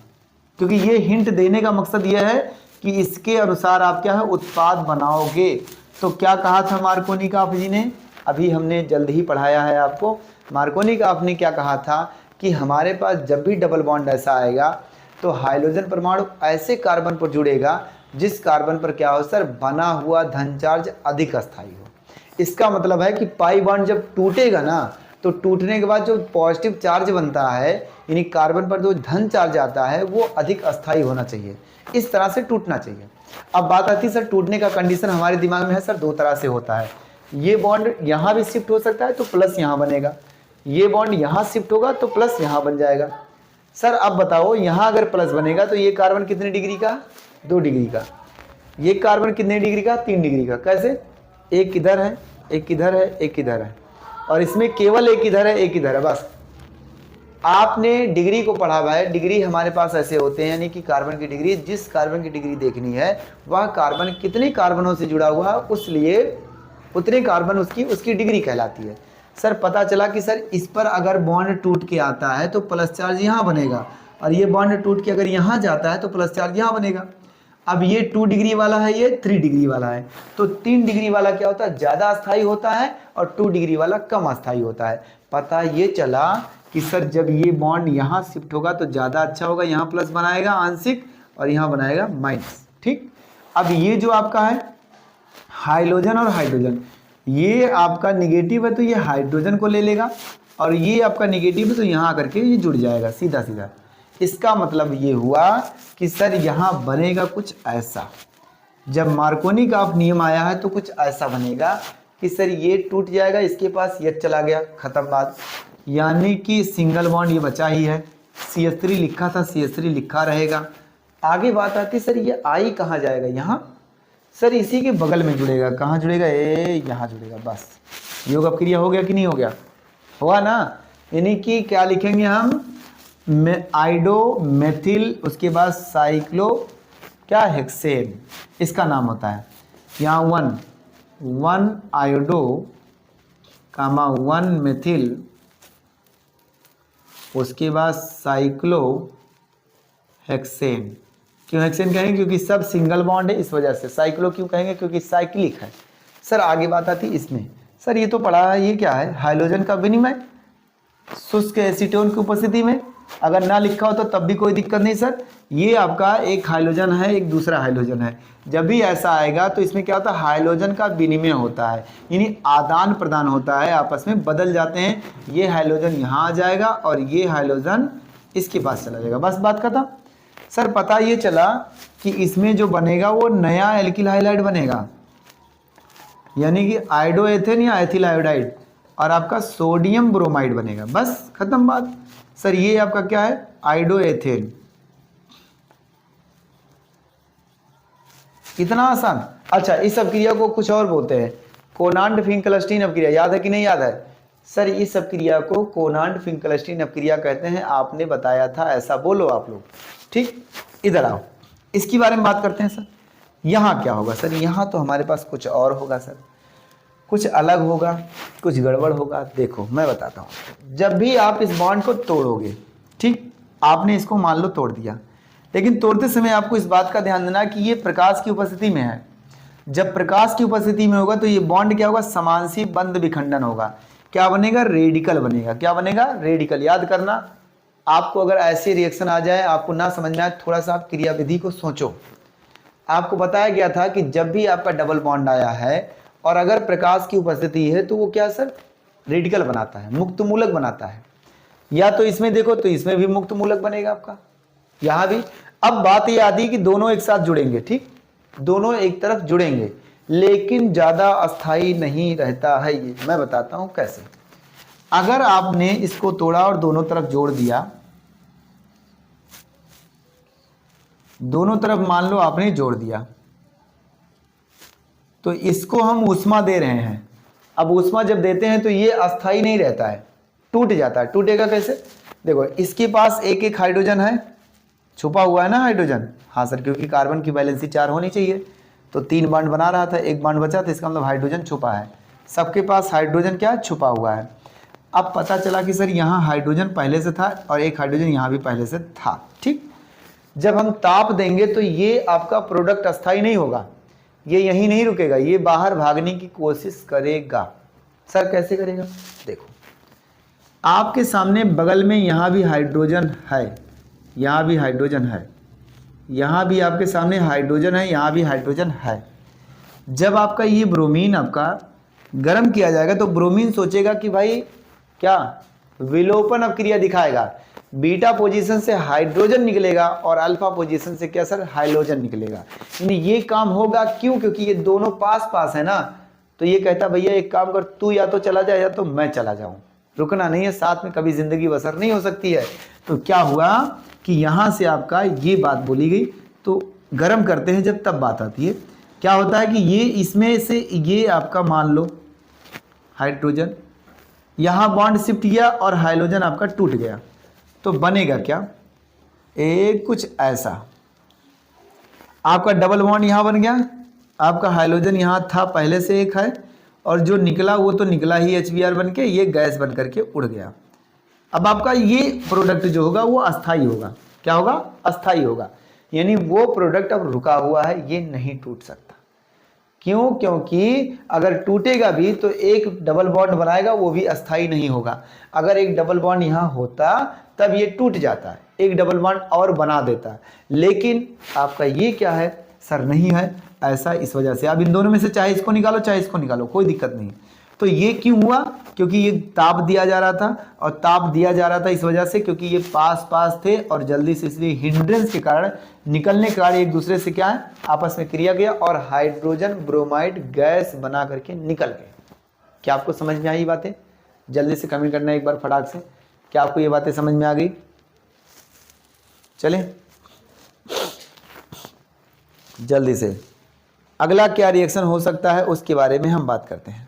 [SPEAKER 1] क्योंकि ये हिंट देने का मकसद ये है कि इसके अनुसार आप क्या है? उत्पाद बनाओगे। तो क्या कहा था मार्कोनी काफ जी ने? अभी हमने जल्द ही पढ़ाया है आपको। मार्कोनी काफ ने क्या कहा था कि हमारे पास जब भी डबल बॉन्ड ऐसा आएगा तो हाइड्रोजन परमाणु ऐसे कार्बन पर जुड़ेगा जिस कार्बन पर क्या हो सर? बना हुआ धन चार्ज अधिक अस्थायी हो। इसका मतलब है कि पाई बॉन्ड जब टूटेगा ना, तो टूटने के बाद जो पॉजिटिव चार्ज बनता है, यानी कार्बन पर जो धन चार्ज आता है, वो अधिक अस्थायी होना चाहिए, इस तरह से टूटना चाहिए। अब बात आती है सर, टूटने का कंडीशन हमारे दिमाग में है सर 2 तरह से होता है। ये बॉन्ड यहाँ भी शिफ्ट हो सकता है तो प्लस यहाँ बनेगा, ये बॉन्ड यहाँ शिफ्ट होगा तो प्लस यहाँ बन जाएगा। सर अब बताओ, यहाँ अगर प्लस बनेगा तो ये कार्बन कितने डिग्री का? 2 डिग्री का। ये कार्बन कितने डिग्री का? 3 डिग्री का। कैसे? एक इधर है, एक इधर है, एक इधर है, और इसमें केवल एक इधर है, एक इधर है, बस। आपने डिग्री को पढ़ा हुआ है, डिग्री हमारे पास ऐसे होते हैं, यानी कि कार्बन की डिग्री, जिस कार्बन की डिग्री देखनी है वह कार्बन कितने कार्बनों से जुड़ा हुआ है, उसलिए उतने कार्बन उसकी डिग्री कहलाती है। सर पता चला कि सर इस पर अगर बॉन्ड टूट के आता है तो प्लस चार्ज यहाँ बनेगा, और ये बॉन्ड टूट के अगर यहाँ जाता है तो प्लस चार्ज यहाँ बनेगा। अब ये 2 डिग्री वाला है, ये 3 डिग्री वाला है, तो 3 डिग्री वाला क्या होता है? ज़्यादा अस्थायी होता है, और 2 डिग्री वाला कम अस्थायी होता है। पता ये चला कि सर जब ये बॉन्ड यहाँ शिफ्ट होगा तो ज़्यादा अच्छा होगा, यहाँ प्लस बनाएगा आंशिक और यहाँ बनाएगा माइनस, ठीक। अब ये जो आपका है हाइड्रोजन और हाइड्रोजन, ये आपका निगेटिव है तो ये हाइड्रोजन को ले लेगा, और ये आपका निगेटिव है तो यहाँ आकर के ये जुड़ जाएगा सीधा सीधा। इसका मतलब ये हुआ कि सर यहाँ बनेगा कुछ ऐसा। जब मार्कोनी का नियम आया है तो कुछ ऐसा बनेगा कि सर ये टूट जाएगा, इसके पास ये चला गया, खत्म बात, यानी कि सिंगल बॉन्ड ये बचा ही है, CH3 लिखा था, CH3 लिखा रहेगा। आगे बात आती है सर ये I कहाँ जाएगा, यहाँ सर इसी के बगल में जुड़ेगा। कहाँ जुड़ेगा, यहाँ जुड़ेगा। बस योग अपक्रिया हो गया कि नहीं हो गया, हुआ ना। यानी कि क्या लिखेंगे हम, आइडो मेथिल, उसके बाद साइक्लो क्या हेक्सेन इसका नाम होता है। यहाँ 1 आयोडो कामा 1 मेथिल, उसके बाद साइक्लो हेक्सेन। क्यों हेक्सेन कहेंगे, क्योंकि सब सिंगल बॉन्ड है इस वजह से। साइक्लो क्यों कहेंगे, क्योंकि साइक्लिक है। सर आगे बात आती है इसमें, सर ये तो पढ़ा है, ये क्या है, हाइड्रोजन का विनिमय शुष्क एसीटोन की उपस्थिति में। अगर ना लिखा हो तो तब भी कोई दिक्कत नहीं सर। ये आपका एक हाइड्रोजन है, एक दूसरा हाइड्रोजन है। जब भी ऐसा आएगा तो इसमें क्या होता है, हाइड्रोजन का विनिमय होता है, यानी आदान प्रदान होता है, आपस में बदल जाते हैं। ये हाइड्रोजन यहाँ आ जाएगा और ये हाइड्रोजन इसके पास चला जाएगा। बस बात खत्म। सर पता ये चला कि इसमें जो बनेगा वो नया एल्किल हाइलाइड बनेगा, यानी कि आयोडोएथेन या एथिल आयोडाइड, और आपका सोडियम ब्रोमाइड बनेगा। बस खत्म बात। सर ये आपका क्या है, आयोडोएथेन। इतना आसान। अच्छा इस अपक्रिया को कुछ और बोलते हैं, कोनांट फिंकलस्टीन अपक्रिया। याद है कि नहीं याद है सर, इस अपक्रिया को कोनांट फिंकलस्टीन अपक्रिया कहते हैं। आपने बताया था, ऐसा बोलो आप लोग। ठीक, इधर आओ, इसके बारे में बात करते हैं सर। यहाँ क्या होगा सर, यहाँ तो हमारे पास कुछ और होगा सर, कुछ अलग होगा, कुछ गड़बड़ होगा। देखो मैं बताता हूँ। जब भी आप इस बॉन्ड को तोड़ोगे, ठीक, आपने इसको मान लो तोड़ दिया, लेकिन तोड़ते समय आपको इस बात का ध्यान देना कि ये प्रकाश की उपस्थिति में है। जब प्रकाश की उपस्थिति में होगा तो ये बॉन्ड क्या होगा, समांशी बंध विखंडन होगा। क्या बनेगा, रेडिकल बनेगा। क्या बनेगा, रेडिकल। याद करना, आपको अगर ऐसे रिएक्शन आ जाए, आपको ना समझ में आए, थोड़ा सा आप क्रियाविधि को सोचो। आपको बताया गया था कि जब भी आपका डबल बॉन्ड आया है और अगर प्रकाश की उपस्थिति है तो वो क्या सर, रेडिकल बनाता है, मुक्त मूलक बनाता है। या तो इसमें देखो तो इसमें भी मुक्त मूलक बनेगा आपका, यहाँ भी। अब बात ये आती है कि दोनों एक साथ जुड़ेंगे, ठीक, दोनों एक तरफ जुड़ेंगे, लेकिन ज्यादा अस्थाई नहीं रहता है ये। मैं बताता हूं कैसे। अगर आपने इसको तोड़ा और दोनों तरफ जोड़ दिया, दोनों तरफ मान लो आपने जोड़ दिया, तो इसको हम ऊष्मा दे रहे हैं। अब ऊष्मा जब देते हैं तो ये अस्थाई नहीं रहता है, टूट जाता है। टूटेगा कैसे, देखो इसके पास एक एक हाइड्रोजन है, छुपा हुआ है ना हाइड्रोजन। हाँ सर, क्योंकि कार्बन की वैलेंसी 4 होनी चाहिए, तो 3 बॉन्ड बना रहा था, 1 बॉन्ड बचा, तो इसका मतलब हाइड्रोजन छुपा है। सबके पास हाइड्रोजन क्या छुपा हुआ है। अब पता चला कि सर यहाँ हाइड्रोजन पहले से था और एक हाइड्रोजन यहाँ भी पहले से था, ठीक। जब हम ताप देंगे तो ये आपका प्रोडक्ट अस्थाई नहीं होगा, ये यहीं नहीं रुकेगा, ये बाहर भागने की कोशिश करेगा। सर कैसे करेगा, देखो आपके सामने बगल में यहाँ भी हाइड्रोजन है, यहाँ भी हाइड्रोजन है, यहाँ भी आपके सामने हाइड्रोजन है, यहाँ भी हाइड्रोजन है। जब आपका ये ब्रोमीन आपका गर्म किया जाएगा तो ब्रोमीन सोचेगा कि भाई क्या विलोपन अपक्रिया दिखाएगा, बीटा पोजीशन से हाइड्रोजन निकलेगा और अल्फा पोजीशन से क्या सर, हाइड्रोजन निकलेगा। यानी ये काम होगा, क्यों, क्योंकि ये दोनों पास पास है ना। तो ये कहता भैया एक काम कर, तू या तो चला जाए या तो मैं चला जाऊं, रुकना नहीं है साथ में, कभी जिंदगी बसर नहीं हो सकती है। तो क्या हुआ कि यहां से आपका ये बात बोली गई। तो गर्म करते हैं जब, तब बात आती है। क्या होता है कि ये इसमें से ये आपका मान लो हाइड्रोजन, यहाँ बॉन्ड शिफ्ट किया और हाइड्रोजन आपका टूट गया, तो बनेगा क्या, एक कुछ ऐसा। आपका डबल बॉन्ड यहाँ बन गया, आपका हाइड्रोजन यहाँ था पहले से एक है, और जो निकला वो तो निकला ही HBr बन के, ये गैस बन करके उड़ गया। अब आपका ये प्रोडक्ट जो होगा वो अस्थाई होगा। क्या होगा, अस्थाई होगा, यानी वो प्रोडक्ट अब रुका हुआ है, ये नहीं टूट सकता। क्यों, क्योंकि अगर टूटेगा भी तो एक डबल बॉन्ड बनाएगा, वो भी अस्थाई नहीं होगा। अगर एक डबल बॉन्ड यहाँ होता तब ये टूट जाता है, एक डबल बॉन्ड और बना देता है, लेकिन आपका ये क्या है सर, नहीं है ऐसा। इस वजह से आप इन दोनों में से चाहे इसको निकालो चाहे इसको निकालो, कोई दिक्कत नहीं। तो ये क्यों हुआ, क्योंकि ये ताप दिया जा रहा था, और ताप दिया जा रहा था इस वजह से क्योंकि ये पास पास थे और जल्दी से, इसलिए हिंड्रेंस के कारण, निकलने के कारण एक दूसरे से क्या है, आपस में क्रिया किया और हाइड्रोजन ब्रोमाइड गैस बना करके निकल गए। क्या आपको समझ में आई बातें, जल्दी से कमेंट करना एक बार फटाक से। क्या आपको ये बातें समझ में आ गई, चलें जल्दी से, अगला क्या रिएक्शन हो सकता है उसके बारे में हम बात करते हैं,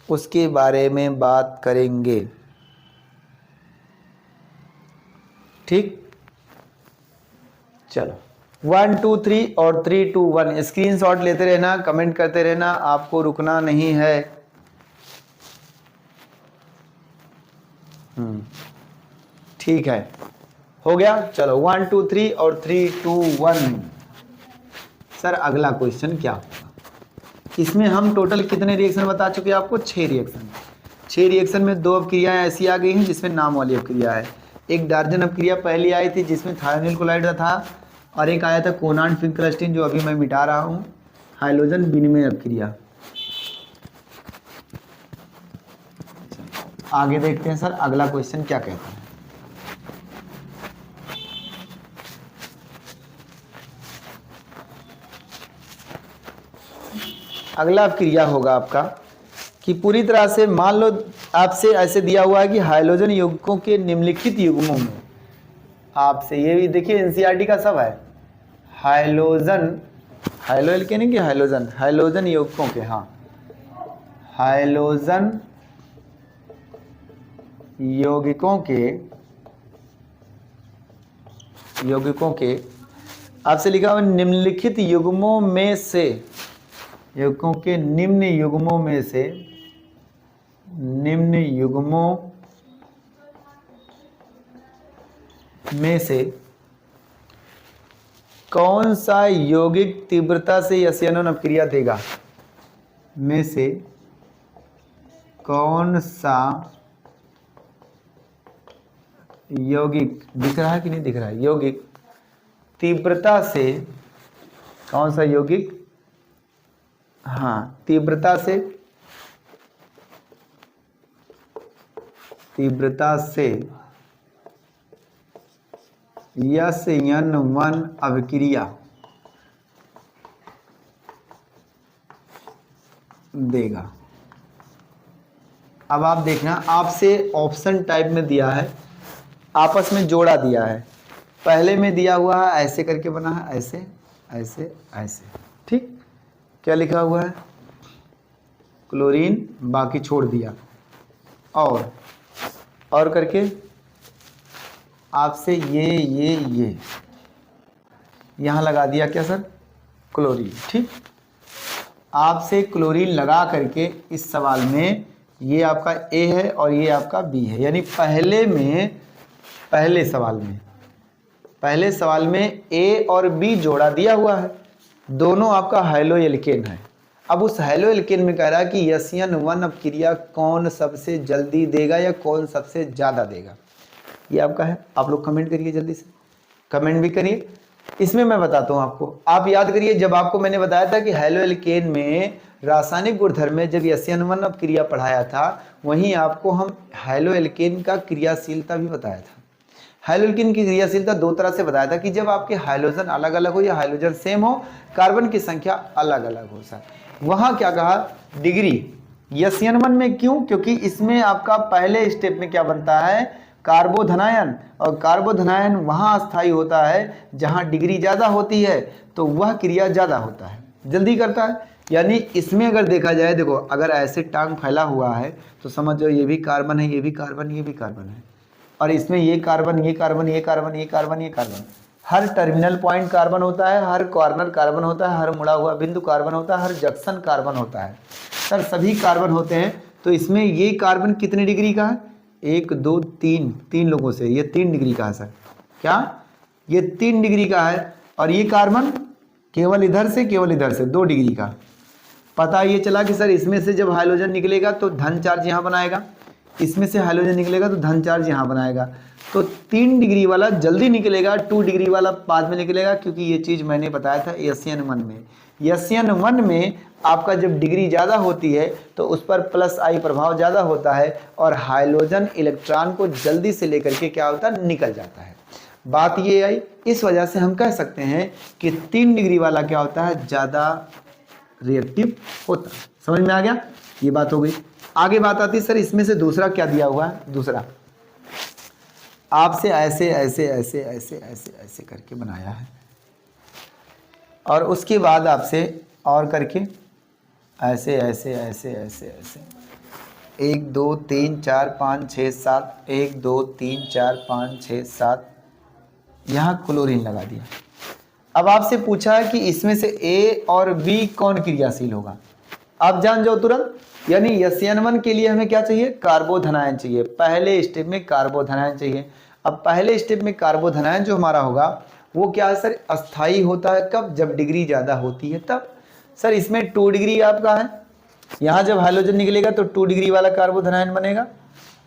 [SPEAKER 1] उसके बारे में बात करेंगे। ठीक, चलो 1 2 3 और 3 2 1 स्क्रीनशॉट लेते रहना, कमेंट करते रहना, आपको रुकना नहीं है। ठीक है, हो गया। चलो 1 2 3 और 3 2 1। सर अगला क्वेश्चन क्या होगा? इसमें हम टोटल कितने रिएक्शन बता चुके हैं आपको? 6 रिएक्शन। 6 रिएक्शन में 2 अपक्रियाएं ऐसी आ गई हैं जिसमें नाम वाली अपक्रिया है। एक डार्जन अपक्रिया पहली आई थी जिसमें थायोनिल क्लोराइड था, और एक आया था कोनान फिंकलस्टीन जो अभी मैं मिटा रहा हूँ, हाइड्रोजन विनिमय अपक्रिया। आगे देखते हैं सर अगला क्वेश्चन क्या कहता है। अगला क्रिया होगा आपका कि पूरी तरह से मान लो आपसे ऐसे दिया हुआ है कि हाइड्रोजन यौगिकों के निम्नलिखित युग्मों में, आपसे ये भी देखिए एनसीईआरटी का सब है, हाइड्रोजन हाइलोएल्केन की हाइड्रोजन यौगिकों के, हाँ हाइड्रोजन यौगिकों के आपसे लिखा हुआ निम्नलिखित युग्मों में से, यौगिकों के निम्न युग्मों में से कौन सा यौगिक तीव्रता से SN1 अपक्रिया देगा? में से कौन सा यौगिक, दिख रहा है कि नहीं दिख रहा है, यौगिक तीव्रता से, कौन सा यौगिक, हाँ तीव्रता से SN1 अभिक्रिया देगा। अब आप देखना, आपसे ऑप्शन टाइप में दिया है, आपस में जोड़ा दिया है। पहले में दिया हुआ है ऐसे करके बना है, ऐसे ऐसे ऐसे, ठीक। क्या लिखा हुआ है? क्लोरीन, बाकी छोड़ दिया, और करके आपसे ये यहाँ लगा दिया क्या सर? क्लोरीन, ठीक। आपसे क्लोरीन लगा करके इस सवाल में ये आपका ए है और ये आपका बी है, यानी पहले सवाल में ए और बी जोड़ा दिया हुआ है, दोनों आपका हाइलोएल्केन है। अब उस हाइलोएल्केन में कह रहा है कि SN1 अपक्रिया कौन सबसे जल्दी देगा या कौन सबसे ज़्यादा देगा, ये आपका है। आप लोग कमेंट करिए, जल्दी से कमेंट भी करिए। इसमें मैं बताता हूँ आपको, आप याद करिए जब आपको मैंने बताया था कि हाइलोएल्केन में रासायनिक गुणधर्म में जब SN1 अपक्रिया पढ़ाया था, वहीं आपको हम हाइलोएल्केन का क्रियाशीलता भी बताया था। हाइलोएल्केन की क्रियाशीलता 2 तरह से बताया था कि जब आपके हाइड्रोजन अलग अलग हो या हाइड्रोजन सेम हो, कार्बन की संख्या अलग अलग हो सर। वहाँ क्या कहा? डिग्री। SN1 में क्यों? क्योंकि इसमें आपका पहले स्टेप में क्या बनता है? कार्बोधनायन, और कार्बोधनायन वहाँ अस्थायी होता है जहाँ डिग्री ज़्यादा होती है, तो वह क्रिया ज़्यादा होता है, जल्दी करता है। यानी इसमें अगर देखा जाए, देखो अगर ऐसे टांग फैला हुआ है तो समझ जाओ ये भी कार्बन है, ये भी कार्बन, ये भी कार्बन है, और इसमें ये कार्बन, ये कार्बन, ये कार्बन, ये कार्बन, ये कार्बन, हर टर्मिनल पॉइंट कार्बन होता है, हर कॉर्नर कार्बन होता है, हर मुड़ा हुआ बिंदु कार्बन होता है, हर जंक्शन कार्बन होता है सर, सभी कार्बन होते हैं। तो इसमें ये कार्बन कितने डिग्री का है? 1 2 3 लोगों से ये 3 डिग्री का है सर। क्या? ये 3 डिग्री का है, और ये कार्बन केवल इधर से 2 डिग्री का। पता ये चला कि सर इसमें से जब हाइड्रोजन निकलेगा तो धन चार्ज यहाँ बनाएगा, इसमें से हाइड्रोजन निकलेगा तो धन चार्ज यहाँ बनाएगा। तो 3 डिग्री वाला जल्दी निकलेगा, 2 डिग्री वाला बाद में निकलेगा, क्योंकि ये चीज़ मैंने बताया था SN1 में। SN1 में आपका जब डिग्री ज़्यादा होती है तो उस पर +I प्रभाव ज़्यादा होता है, और हाइड्रोजन इलेक्ट्रॉन को जल्दी से लेकर के क्या होता है? निकल जाता है। बात ये आई, इस वजह से हम कह सकते हैं कि 3 डिग्री वाला क्या होता है? ज़्यादा रिएक्टिव होता है। समझ में आ गया? ये बात हो गई। आगे बात आती है सर इसमें से दूसरा क्या दिया हुआ है? दूसरा आपसे ऐसे ऐसे ऐसे ऐसे ऐसे ऐसे करके बनाया है, और उसके बाद आपसे और करके ऐसे ऐसे ऐसे ऐसे ऐसे 1 2 3 4 5 6 7 1 2 3 4 5 6 7 यहाँ क्लोरीन लगा दिया। अब आपसे पूछा है कि इसमें से ए और बी कौन क्रियाशील होगा, आप जान जाओ तुरंत। यानी SN1 के लिए हमें क्या चाहिए, कार्बोधनायन चाहिए, पहले स्टेप में कार्बोधनायन चाहिए। अब पहले स्टेप में कार्बोधनायन जो हमारा होगा वो क्या है सर, अस्थाई होता है। कब, जब डिग्री ज़्यादा होती है तब। सर इसमें 2 डिग्री आपका है, यहाँ जब हाइड्रोजन निकलेगा तो 2 डिग्री वाला कार्बोधनायन बनेगा,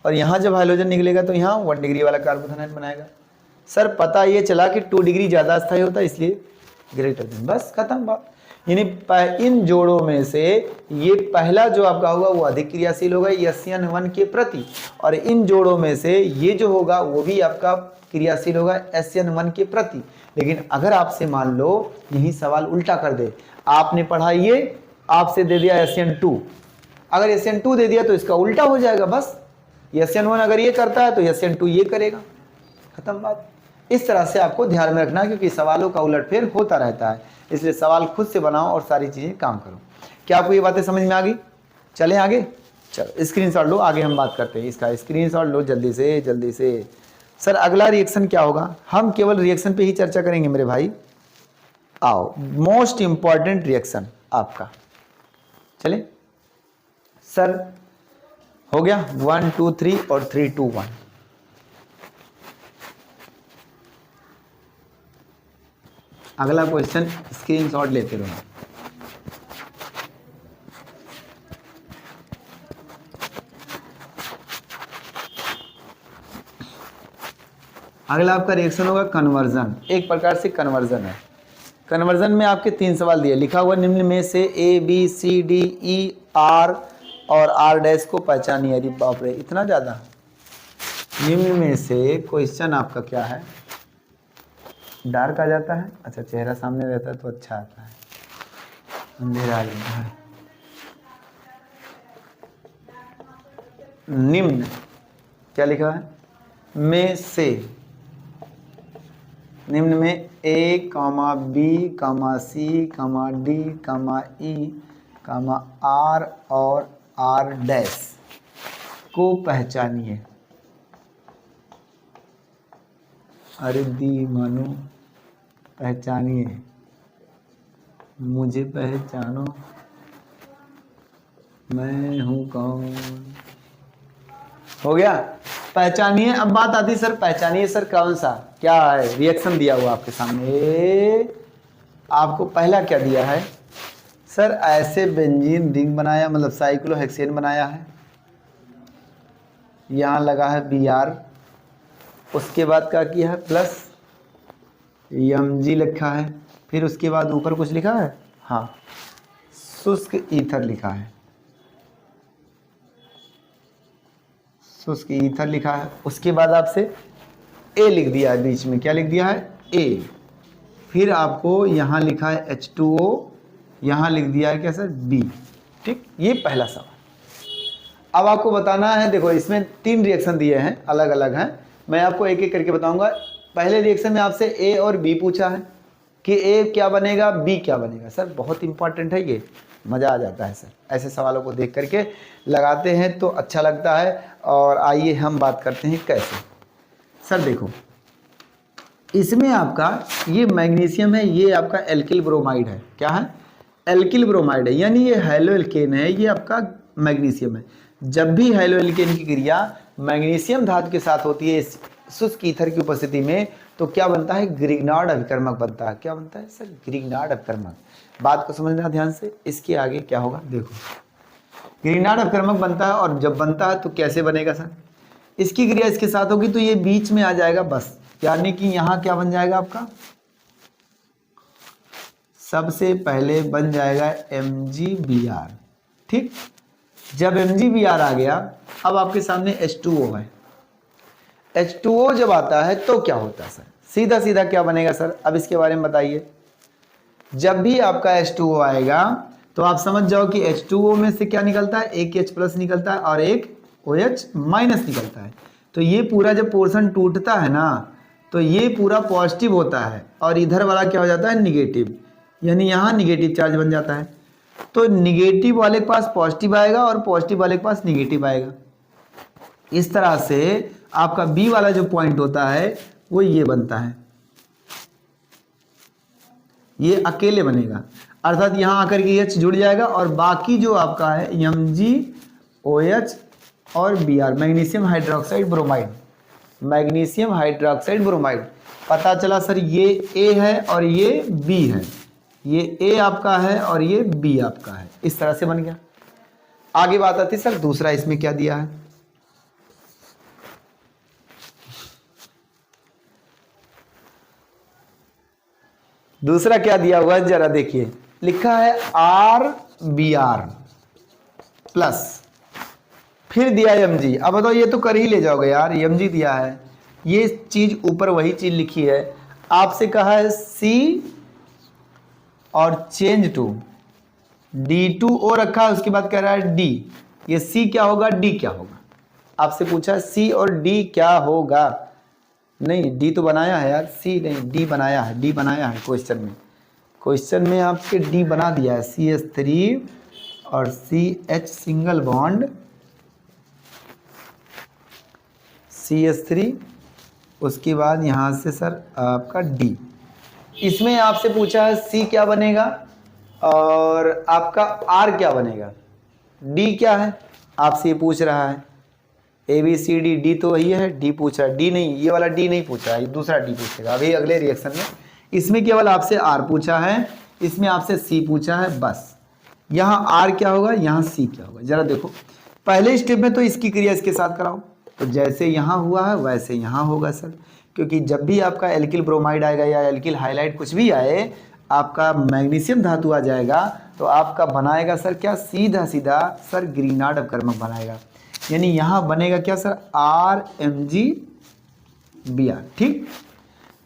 [SPEAKER 1] और यहाँ जब हाइड्रोजन निकलेगा तो यहाँ 1 डिग्री वाला कार्बोधनायन बनाएगा। सर पता ये चला कि 2 डिग्री ज़्यादा अस्थाई होता है, इसलिए ग्रेटर देन, बस खत्म बात। यानी इन जोड़ों में से ये पहला जो आपका होगा वो अधिक क्रियाशील होगा SN1 के प्रति, और इन जोड़ों में से ये जो होगा वो भी आपका क्रियाशील होगा SN1 के प्रति। लेकिन अगर आपसे मान लो यही सवाल उल्टा कर दे, आपने पढ़ा ये, आपसे दे दिया SN2, अगर SN2 दे दिया तो इसका उल्टा हो जाएगा, बस SN1 अगर ये करता है तो SN2 ये करेगा, खत्म बात। इस तरह से आपको ध्यान में रखना, क्योंकि सवालों का उलटफेर होता रहता है, इसलिए सवाल खुद से बनाओ और सारी चीज़ें काम करो। क्या आपको ये बातें समझ में आ गई? चलें आगे, चलो स्क्रीनशॉट लो, आगे हम बात करते हैं इसका। स्क्रीनशॉट लो जल्दी से जल्दी से। सर अगला रिएक्शन क्या होगा, हम केवल रिएक्शन पे ही चर्चा करेंगे मेरे भाई। आओ, मोस्ट इंपॉर्टेंट रिएक्शन आपका, चले सर हो गया 1 2 3 और 3 2 1। अगला क्वेश्चन स्क्रीनशॉट लेते रहो। अगला आपका रिएक्शन होगा कन्वर्जन, एक प्रकार से कन्वर्जन है। कन्वर्जन में आपके 3 सवाल दिए, लिखा हुआ निम्न में से A B C D E R और R डैश को पहचानिए। अरे बाप रे, इतना ज़्यादा। निम्न में से क्वेश्चन आपका क्या है, डार्क आ जाता है, अच्छा चेहरा सामने रहता है तो अच्छा आता है, अंधेरा आ जाता है। निम्न क्या लिखा है, में से, निम्न में A, B, C, D, E, R और R डैश को पहचानिए। अरे दी मानो, पहचानिए, मुझे पहचानो, मैं हूं कौन। हो गया, पहचानिए। अब बात आती है सर पहचानिए, सर कौन सा, क्या है रिएक्शन दिया हुआ आपके सामने। आपको पहला क्या दिया है सर, ऐसे बेंजीन रिंग बनाया, मतलब साइक्लोहेक्सेन बनाया है, यहाँ लगा है Br, उसके बाद क्या किया है प्लस Mg लिखा है, फिर उसके बाद ऊपर कुछ लिखा है, हाँ शुष्क ईथर लिखा है, शुष्क ईथर लिखा है। उसके बाद आपसे A लिख दिया है, बीच में क्या लिख दिया है A, फिर आपको यहाँ लिखा है H2O, यहाँ लिख दिया है क्या सर B। ठीक, ये पहला सवाल। अब आपको बताना है, देखो इसमें 3 रिएक्शन दिए हैं, अलग अलग हैं, मैं आपको एक एक करके बताऊंगा। पहले रिएक्शन में आपसे A और B पूछा है कि A क्या बनेगा, B क्या बनेगा। सर बहुत इंपॉर्टेंट है ये, मज़ा आ जाता है सर, ऐसे सवालों को देख करके लगाते हैं तो अच्छा लगता है। और आइए हम बात करते हैं कैसे। सर देखो, इसमें आपका ये मैग्नीशियम है, ये आपका एल्किल ब्रोमाइड है, क्या है एल्किल ब्रोमाइड है, यानी ये हैलोएल्केन है, ये आपका मैग्नीशियम है। जब भी हैलोएल्केन की क्रिया मैग्नीशियम धातु के साथ होती है शुष्क ईथर की उपस्थिति में, तो क्या बनता है, ग्रिग्नार्ड अभिकर्मक बनता है। क्या बनता है सर, ग्रिग्नार्ड अभिकर्मक। बात को समझना ध्यान से, इसके आगे क्या होगा देखो, ग्रिग्नार्ड अभिकर्मक बनता है, और जब बनता है तो कैसे बनेगा सर, इसकी क्रिया इसके साथ होगी तो ये बीच में आ जाएगा बस, यानी कि यहाँ क्या बन जाएगा आपका, सबसे पहले बन जाएगा MgBr। ठीक, जब MgBr आ गया, अब आपके सामने H2O है। H2O जब आता है तो क्या होता है सर, सीधा सीधा क्या बनेगा सर, अब इसके बारे में बताइए। जब भी आपका H2O आएगा तो आप समझ जाओ कि H2O में से क्या निकलता है, एक H+ निकलता है और एक OH- निकलता है। तो ये पूरा जब पोर्शन टूटता है ना तो ये पूरा पॉजिटिव होता है और इधर वाला क्या हो जाता है निगेटिव, यानी यहाँ निगेटिव चार्ज बन जाता है। तो निगेटिव वाले के पास पॉजिटिव आएगा और पॉजिटिव वाले के पास निगेटिव आएगा। इस तरह से आपका बी वाला जो पॉइंट होता है वो ये बनता है, ये अकेले बनेगा, अर्थात यहाँ आकर के H जुड़ जाएगा और बाकी जो आपका है MgOH और Br magnesium hydroxide bromide, magnesium hydroxide bromide. पता चला सर ये A है और ये B है, ये A आपका है और ये B आपका है, इस तरह से बन गया। आगे बात आती सर दूसरा इसमें क्या दिया है। दूसरा क्या दिया हुआ है जरा देखिए, लिखा है RBr प्लस, फिर दिया Mg। अब बताओ ये तो कर ही ले जाओगे यार, Mg दिया है, ये चीज ऊपर वही चीज लिखी है, आपसे कहा है C और चेंज टू D2O रखा है, उसके बाद कह रहा है D, ये C क्या होगा D क्या होगा, आपसे पूछा है C और D क्या होगा। नहीं D तो बनाया है यार, C नहीं D बनाया है, D बनाया है क्वेश्चन में आपके D बना दिया है, CH3 और CH सिंगल बॉन्ड CH3, उसके बाद यहाँ से सर आपका D। इसमें आपसे पूछा है C क्या बनेगा और आपका R क्या बनेगा, D क्या है आपसे ये पूछ रहा है, ABCD D तो वही है, D पूछ रहा है, D नहीं, ये वाला D नहीं पूछ रहा है, ये दूसरा D पूछेगा अभी अगले रिएक्शन में। इसमें केवल आपसे R पूछा है, इसमें आपसे C पूछा है, बस। यहाँ R क्या होगा, यहाँ C क्या होगा, जरा देखो। पहले स्टेप में तो इसकी क्रिया इसके साथ कराओ, तो जैसे यहाँ हुआ है वैसे यहाँ होगा सर, क्योंकि जब भी आपका एल्किल ब्रोमाइड आएगा या एल्किल हाइलाइट कुछ भी आए, आपका मैग्नीशियम धातु आ जाएगा तो आपका बनाएगा सर क्या, सीधा सीधा सर ग्रीनार्ड अपकर्मक बनाएगा, यानी यहाँ बनेगा क्या सर RMgBr। ठीक,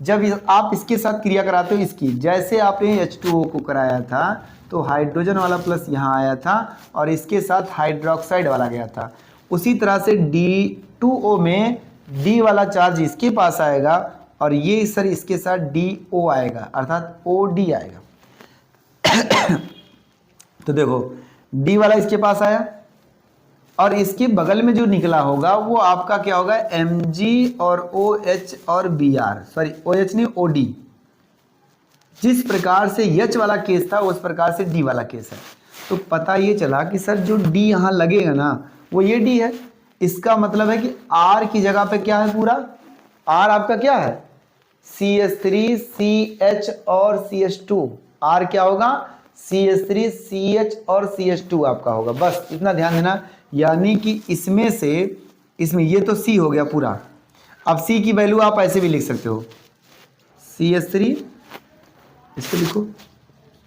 [SPEAKER 1] जब आप इसके साथ क्रिया कराते हो इसकी, जैसे आपने H2O को कराया था तो हाइड्रोजन वाला प्लस यहाँ आया था और इसके साथ हाइड्रोक्साइड वाला गया था, उसी तरह से D2O में D वाला चार्ज इसके पास आएगा और ये सर इसके साथ DO आएगा, अर्थात OD आएगा। तो देखो D वाला इसके पास आया और इसके बगल में जो निकला होगा वो आपका क्या होगा, Mg और OH और Br, सॉरी OH नहीं OD। जिस प्रकार से H वाला केस था उस प्रकार से D वाला केस है। तो पता ये चला कि सर जो D यहाँ लगेगा ना वो ये D है, इसका मतलब है कि R की जगह पे क्या है, पूरा R आपका क्या है CH3 CH और CH2, R क्या होगा CH3 CH और CH2 आपका होगा, बस इतना ध्यान देना। यानी कि इसमें से इसमें ये तो C हो गया पूरा, अब C की वैल्यू आप ऐसे भी लिख सकते हो, CH3 इसको लिखो,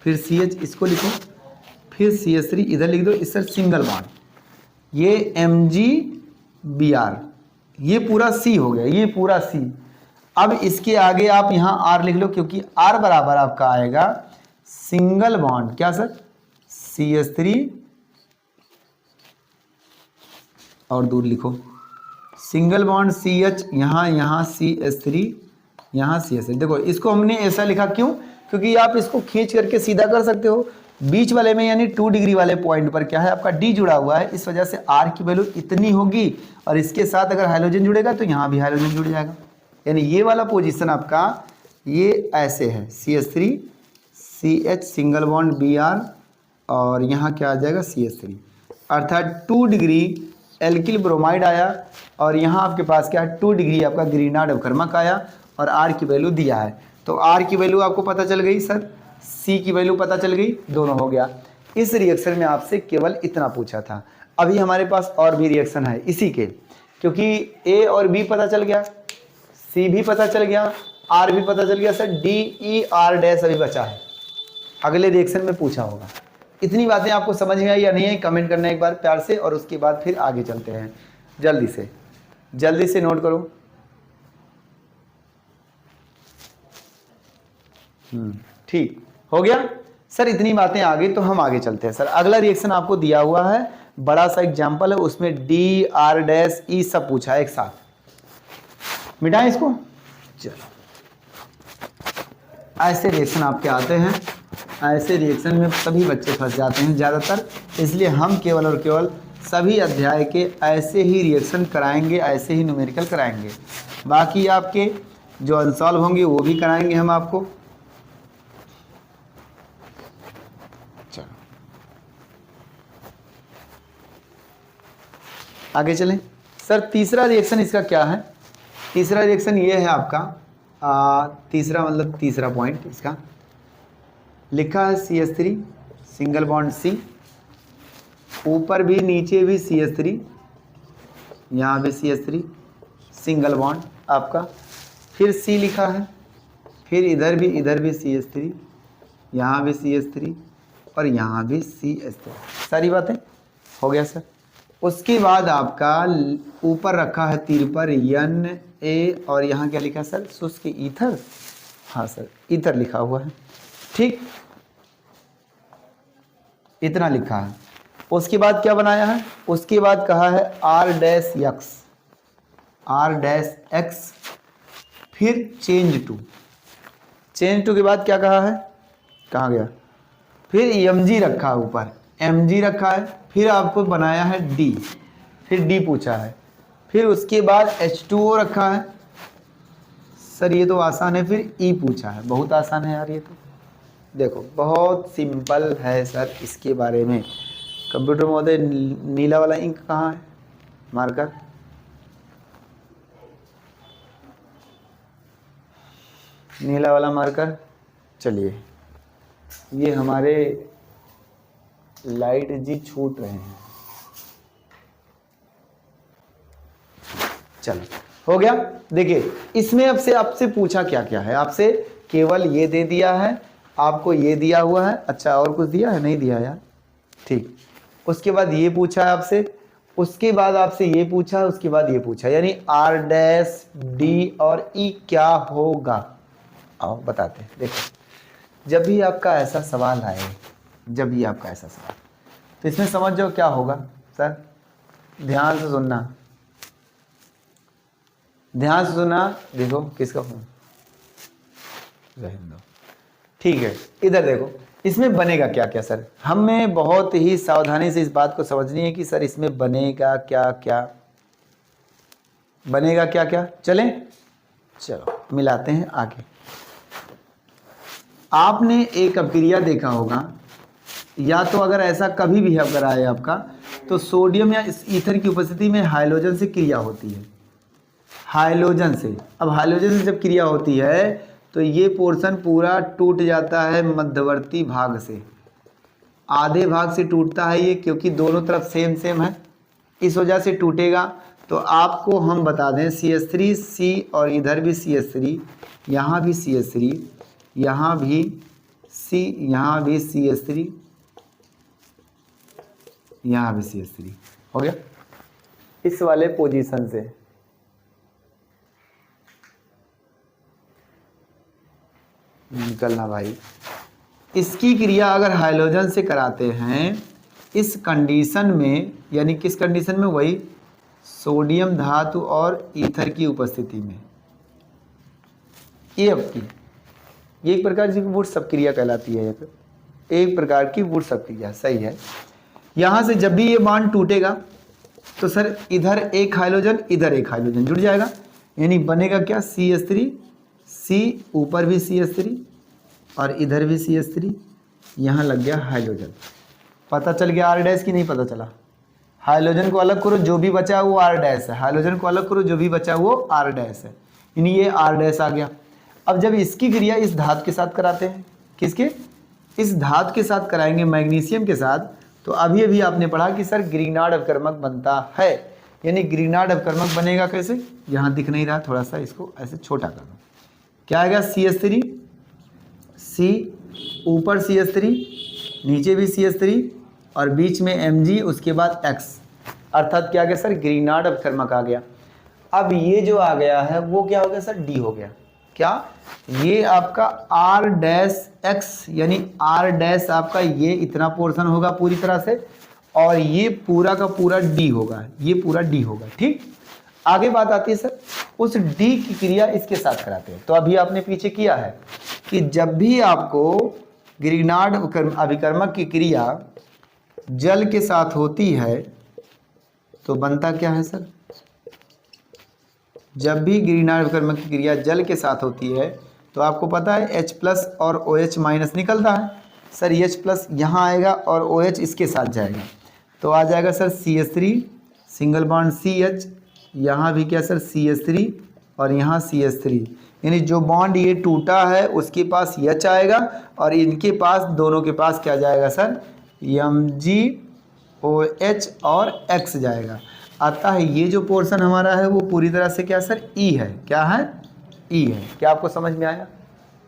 [SPEAKER 1] फिर CH इसको लिखो, फिर CH3 इधर लिख दो, इस सर सिंगल बॉन्ड, ये MgBr, ये पूरा C हो गया, ये पूरा C। अब इसके आगे आप यहाँ R लिख लो, क्योंकि R बराबर आपका आएगा सिंगल बॉन्ड क्या सर CH3 और दूर लिखो सिंगल बॉन्ड CH, यहाँ CH3, यहाँ CH3। देखो इसको हमने ऐसा लिखा क्यों, क्योंकि आप इसको खींच करके सीधा कर सकते हो, बीच वाले में यानी 2 डिग्री वाले पॉइंट पर क्या है आपका D जुड़ा हुआ है, इस वजह से R की वैल्यू इतनी होगी और इसके साथ अगर हाइड्रोजन जुड़ेगा तो यहाँ भी हाइड्रोजन जुड़ जाएगा, यानी ये वाला पोजीशन आपका ये ऐसे है CH3 CH single bond Br और यहाँ क्या आ जाएगा CH3, अर्थात 2 डिग्री एल्किल ब्रोमाइड आया और यहाँ आपके पास क्या है 2 डिग्री आपका ग्रीनार्ड अपकर्मक आया और R की वैल्यू दिया है। तो R की वैल्यू आपको पता चल गई सर, C की वैल्यू पता चल गई, दोनों हो गया। इस रिएक्शन में आपसे केवल इतना पूछा था। अभी हमारे पास और भी रिएक्शन है इसी के, क्योंकि A और B पता चल गया, C भी पता चल गया, R भी पता चल गया, sir D E R dash अभी बचा है, अगले रिएक्शन में पूछा होगा। इतनी बातें आपको समझ में आई या नहीं आई, कमेंट करना एक बार प्यार से, और उसके बाद फिर आगे चलते हैं। जल्दी से नोट करो। ठीक हो गया सर, इतनी बातें आ गई तो हम आगे चलते हैं। सर अगला रिएक्शन आपको दिया हुआ है, बड़ा सा एग्जाम्पल है, उसमें D R डैश E सब पूछा है एक साथ। मिटाएं इसको। चलो, ऐसे रिएक्शन आपके आते हैं, ऐसे रिएक्शन में सभी बच्चे फंस जाते हैं ज़्यादातर, इसलिए हम केवल और केवल सभी अध्याय के ऐसे ही रिएक्शन कराएंगे, ऐसे ही न्यूमेरिकल कराएंगे। बाकी आपके जो अनसॉल्व होंगे वो भी कराएंगे हम आपको। चलो आगे चलें। सर तीसरा रिएक्शन इसका क्या है? तीसरा रिएक्शन ये है आपका तीसरा मतलब तीसरा पॉइंट इसका लिखा है CH3 सिंगल बॉन्ड C, ऊपर भी नीचे भी CH3, यहाँ भी CH3 सिंगल बॉन्ड आपका, फिर C लिखा है, फिर इधर भी CH3, यहाँ भी CH3 और यहाँ भी CH3। सारी बातें हो गया सर। उसके बाद आपका ऊपर रखा है तीर पर Na और यहाँ क्या लिखा है सर? शुष्क ईथर। हाँ सर, ईथर लिखा हुआ है, ठीक, इतना लिखा है। उसके बाद क्या बनाया है? उसके बाद कहा है R-X, R-X, फिर चेंज टू के बाद क्या कहा है? कहाँ गया? फिर Mg रखा है, ऊपर Mg रखा है, फिर आपको बनाया है D, फिर D पूछा है, फिर उसके बाद H2O रखा है। सर ये तो आसान है, फिर E पूछा है। बहुत आसान है यार, ये तो देखो बहुत सिंपल है सर। इसके बारे में कंप्यूटर महोदय नीला वाला इंक कहाँ है? मार्कर, नीला वाला मार्कर। चलिए, ये हमारे लाइट जी छूट रहे हैं। चलो हो गया। देखिए इसमें अब से आपसे पूछा क्या क्या है? आपसे केवल ये दे दिया है, आपको ये दिया हुआ है। अच्छा और कुछ दिया है? नहीं दिया यार, ठीक। उसके बाद ये पूछा है आपसे, उसके बाद आपसे ये पूछा है, उसके बाद ये पूछा, यानी R-D और E क्या होगा? आओ बताते हैं। देखो जब भी आपका ऐसा सवाल आए, जब भी आपका ऐसा सवाल, तो इसमें समझ जाओ क्या होगा। सर ध्यान से सुनना, ध्यान से सुनना। देखो किसका फोन, रहने दो, ठीक है। इधर देखो इसमें बनेगा क्या क्या सर? हमें बहुत ही सावधानी से इस बात को समझनी है कि सर इसमें बनेगा क्या क्या, बनेगा क्या क्या। चलें, चलो मिलाते हैं आगे। आपने एक अपक्रिया देखा होगा, या तो अगर ऐसा कभी भी अगर आए आपका, तो सोडियम या इस ईथर की उपस्थिति में हाइड्रोजन से क्रिया होती है, हाइड्रोजन से। अब हाइड्रोजन से जब क्रिया होती है तो ये पोर्शन पूरा टूट जाता है मध्यवर्ती भाग से, आधे भाग से टूटता है ये, क्योंकि दोनों तरफ सेम सेम है, इस वजह से टूटेगा। तो आपको हम बता दें CH3 C और इधर भी CH3, यहाँ भी CH3, यहाँ भी C, यहाँ भी CH3, यहाँ भी CH3 हो गया इस वाले पोजीशन से। निकलना भाई। इसकी क्रिया अगर हाइड्रोजन से कराते हैं इस कंडीशन में, यानी किस कंडीशन में? वही सोडियम धातु और ईथर की उपस्थिति में, ये आपकी ये एक प्रकार की वुड्सअप क्रिया कहलाती है, एक प्रकार की वुड्सअप क्रिया, सही है। यहाँ से जब भी ये बॉन्ड टूटेगा तो सर इधर एक हाइड्रोजन इधर एक हाइड्रोजन जुड़ जाएगा, यानी बनेगा क्या? CH3 C, ऊपर भी CH3 और इधर भी CH3, यहाँ लग गया हाइड्रोजन। पता चल गया R- की नहीं पता चला? हाइड्रोजन को अलग करो, जो भी बचा वो R- है, हाइड्रोजन को अलग करो, जो भी बचा वो R- है, यानी ये R- आ गया। अब जब इसकी क्रिया इस धातु के साथ कराते हैं, किसके? इस धातु के साथ कराएंगे, मैग्नीशियम के साथ, तो अभी अभी आपने पढ़ा कि सर ग्रीनार्ड अपकर्मक बनता है, यानी ग्रीनार्ड अपकर्मक बनेगा कैसे? यहाँ दिख नहीं रहा, थोड़ा सा इसको ऐसे छोटा कर दो। क्या आएगा? CH3 C, ऊपर CH3, नीचे भी CH3 और बीच में Mg, उसके बाद X, अर्थात क्या आ गया सर? ग्रीनार्ड अपकर्मक आ गया। अब ये जो आ गया है वो क्या हो गया सर? D हो गया। क्या? ये आपका R-X, यानी R- आपका ये इतना पोर्शन होगा पूरी तरह से, और ये पूरा का पूरा D होगा, ये पूरा D होगा, ठीक। आगे बात आती है सर उस डी की क्रिया इसके साथ कराते हैं। तो अभी आपने पीछे किया है कि जब भी आपको ग्रिग्नार्ड अभिकर्मक की क्रिया जल के साथ होती है तो बनता क्या है सर, जब भी ग्रिग्नार्ड अभिकर्मक की क्रिया जल के साथ होती है तो आपको पता है H+ और OH- निकलता है सर। H+ यहाँ आएगा और OH इसके साथ जाएगा तो आ जाएगा sir CH3 single bond CH, यहाँ भी क्या सर CH3 और यहाँ CH3, यानी जो बॉन्ड ये टूटा है उसके पास H आएगा और इनके पास दोनों के पास क्या जाएगा सर MgOH और X जाएगा। आता है ये जो पोर्शन हमारा है वो पूरी तरह से क्या सर E है, क्या है E है। क्या आपको समझ में आया?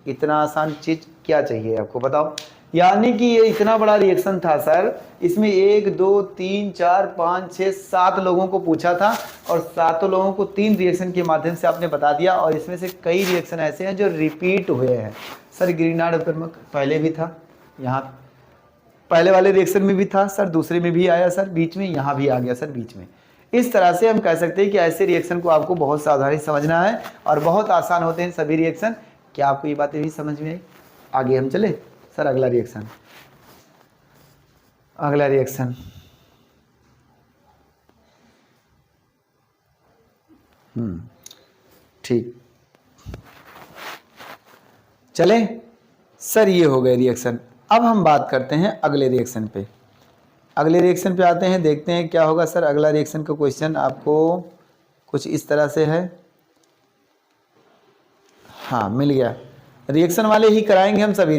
[SPEAKER 1] इतना आसान चीज क्या चाहिए आपको बताओ। यानी कि ये इतना बड़ा रिएक्शन था सर, इसमें 1 2 3 4 5 6 7 लोगों को पूछा था और 7 लोगों को 3 रिएक्शन के माध्यम से आपने बता दिया और इसमें से कई रिएक्शन ऐसे हैं जो रिपीट हुए हैं सर। ग्रिग्नार्ड अभिकर्मक पहले भी था, यहाँ पहले वाले रिएक्शन में भी था सर, दूसरे में भी आया सर, बीच में यहाँ भी आ गया सर बीच में। इस तरह से हम कह सकते हैं कि ऐसे रिएक्शन को आपको बहुत सावधानी समझना है और बहुत आसान होते हैं सभी रिएक्शन। क्या आपको ये बातें भी समझ में आई? आगे हम चले सर, अगला रिएक्शन, अगला रिएक्शन ठीक चले सर, ये हो गए रिएक्शन। अब हम बात करते हैं अगले रिएक्शन पे। अगले रिएक्शन पे आते हैं, देखते हैं क्या होगा सर। अगला रिएक्शन का क्वेश्चन आपको कुछ इस तरह से है, हाँ मिल गया। रिएक्शन वाले ही कराएंगे हम सभी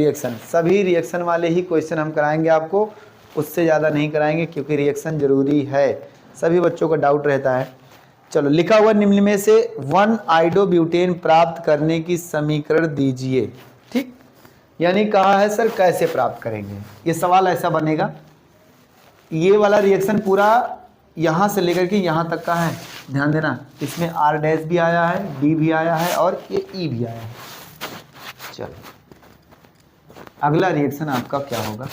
[SPEAKER 1] रिएक्शन वाले ही क्वेश्चन हम कराएंगे आपको, उससे ज़्यादा नहीं कराएंगे क्योंकि रिएक्शन जरूरी है, सभी बच्चों का डाउट रहता है। चलो, लिखा हुआ निम्न में से 1-आइडोब्यूटेन प्राप्त करने की समीकरण दीजिए। ठीक, यानी कहा है सर कैसे प्राप्त करेंगे, ये सवाल ऐसा बनेगा। ये वाला रिएक्शन पूरा यहाँ से लेकर के यहाँ तक का है, ध्यान देना। इसमें R' भी आया है, D भी आया है और ये E भी आया है। चलो, अगला रिएक्शन आपका क्या होगा।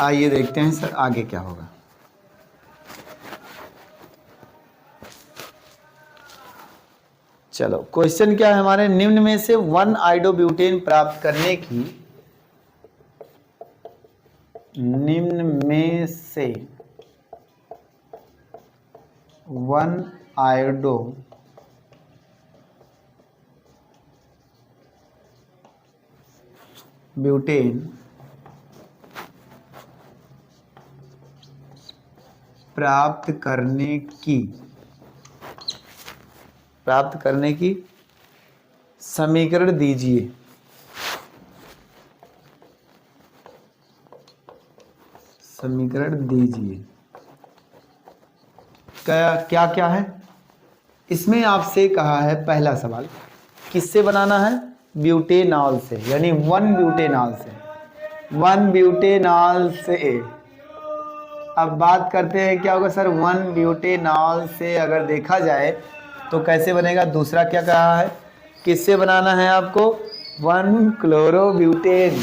[SPEAKER 1] आइए देखते हैं सर आगे क्या होगा। चलो, क्वेश्चन क्या है हमारे, निम्न में से 1-आइडोब्यूटेन प्राप्त करने की, निम्न में से 1-आइडोब्यूटेन प्राप्त करने की समीकरण दीजिए। क्या क्या है इसमें आपसे कहा है। पहला सवाल किससे बनाना है, ब्यूटेनॉल से, यानी 1-ब्यूटेनॉल से। अब बात करते हैं क्या होगा सर, 1-ब्यूटेनॉल से अगर देखा जाए तो कैसे बनेगा। दूसरा क्या कहा है, किससे बनाना है आपको, 1-क्लोरोब्यूटेन।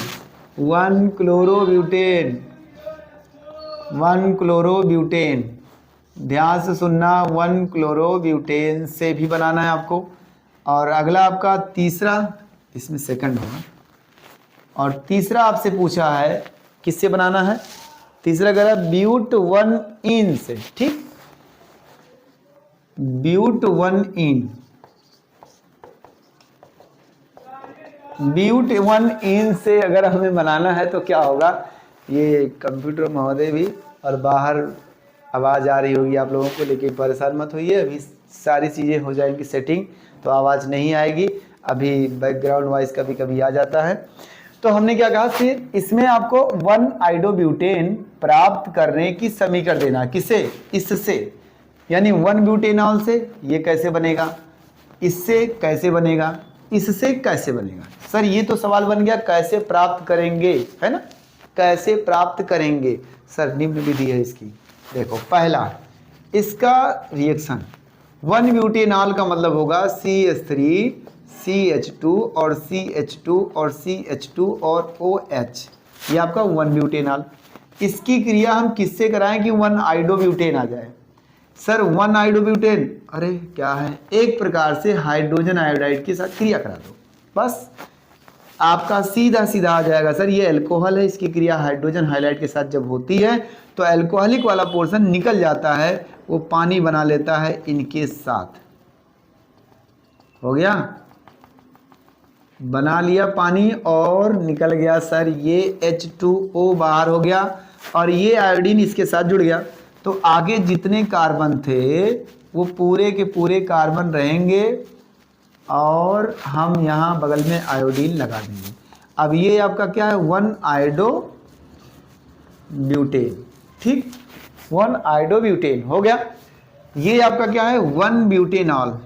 [SPEAKER 1] ध्यान से सुनना, 1-क्लोरोब्यूटेन से भी बनाना है आपको। और अगला आपका तीसरा, इसमें सेकंड होगा, और तीसरा आपसे पूछा है किससे बनाना है। तीसरा कह रहा है ब्यूट-1-इन से। ठीक, ब्यूट-1-इन से अगर हमें बनाना है तो क्या होगा। ये कंप्यूटर महोदय भी, और बाहर आवाज़ आ रही होगी आप लोगों को, लेकिन परेशान मत होइए, अभी सारी चीज़ें हो जाएंगी सेटिंग तो आवाज़ नहीं आएगी। अभी बैकग्राउंड वॉइस कभी कभी आ जाता है। तो हमने क्या कहा, फिर इसमें आपको 1-आइडोब्यूटेन प्राप्त करने की समीकरण देना। किसे, इससे, यानी 1-ब्यूटेनॉल से ये कैसे बनेगा, इससे कैसे बनेगा, इससे कैसे बनेगा। सर ये तो सवाल बन गया कैसे प्राप्त करेंगे, है ना, कैसे प्राप्त करेंगे। सर निम्न विधि है इसकी। देखो, पहला इसका रिएक्शन 1 ब्यूटेनॉल का मतलब होगा CH3 CH2 और CH2 और CH2 और OH, ये आपका 1 ब्यूटेनॉल। इसकी क्रिया हम किससे कराएं कि 1 आइडोब्यूटेन आ जाए? सर 1 आइडोब्यूटेन, अरे क्या है, एक प्रकार से हाइड्रोजन आयोडाइड के साथ क्रिया करा दो, बस आपका सीधा सीधा आ जाएगा। सर ये अल्कोहल है, इसकी क्रिया हाइड्रोजन हाइलाइट के साथ जब होती है तो अल्कोहलिक वाला पोर्शन निकल जाता है, वो पानी बना लेता है इनके साथ। हो गया, बना लिया पानी और निकल गया सर ये H2O बाहर हो गया और ये आयोडीन इसके साथ जुड़ गया। तो आगे जितने कार्बन थे वो पूरे के पूरे कार्बन रहेंगे और हम यहाँ बगल में आयोडीन लगा देंगे। अब ये आपका क्या है, 1 आइडोब्यूटेन, ठीक, 1 आइडोब्यूटेन हो गया। ये आपका क्या है, 1 ब्यूटेनॉल,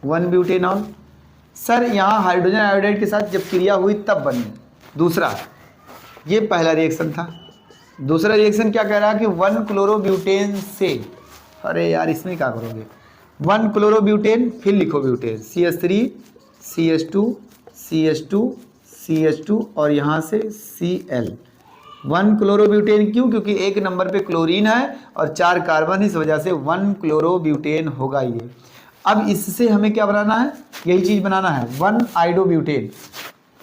[SPEAKER 1] 1 ब्यूटेनॉल। सर यहाँ हाइड्रोजन आयोडाइड के साथ जब क्रिया हुई तब बनी। दूसरा, ये पहला रिएक्शन था। दूसरा रिएक्शन क्या कह रहा है कि 1 क्लोरोब्यूटेन से, अरे यार इसमें क्या करोगे, 1 क्लोरोब्यूटेन फिर लिखो butane, CH3 CH2 CH2 CH2 और यहाँ से Cl। 1 क्लोरोब्यूटेन क्यों, क्योंकि एक नंबर पे क्लोरीन है और 4 कार्बन, इस वजह से 1 क्लोरोब्यूटेन होगा ये। अब इससे हमें क्या बनाना है, यही चीज़ बनाना है, 1 आइडोब्यूटेन।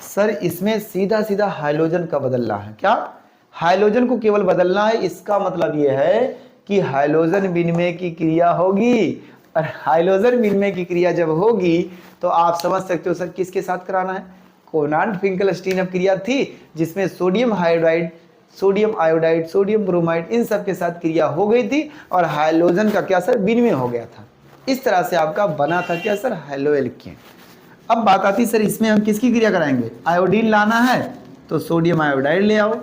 [SPEAKER 1] सर इसमें सीधा सीधा हाइड्रोजन का बदलना है, क्या हाइड्रोजन को केवल बदलना है। इसका मतलब ये है कि हाइड्रोजन विनिमय की क्रिया होगी, और हाइड्रोजन विनिमय की क्रिया जब होगी तो आप समझ सकते हो सर किसके साथ कराना है, कोनार्ड फिंकलस्टीन क्रिया थी जिसमें sodium hydride, sodium iodide, sodium bromide, इन सब के साथ क्रिया हो गई थी और हाइड्रोजन का क्या सर, विनिमय हो गया था। इस तरह से आपका बना था क्या सर, हैलोएल्केन। अब बात आती सर इसमें हम किसकी क्रिया कराएंगे, आयोडीन लाना है तो सोडियम आयोडाइड ले आओ,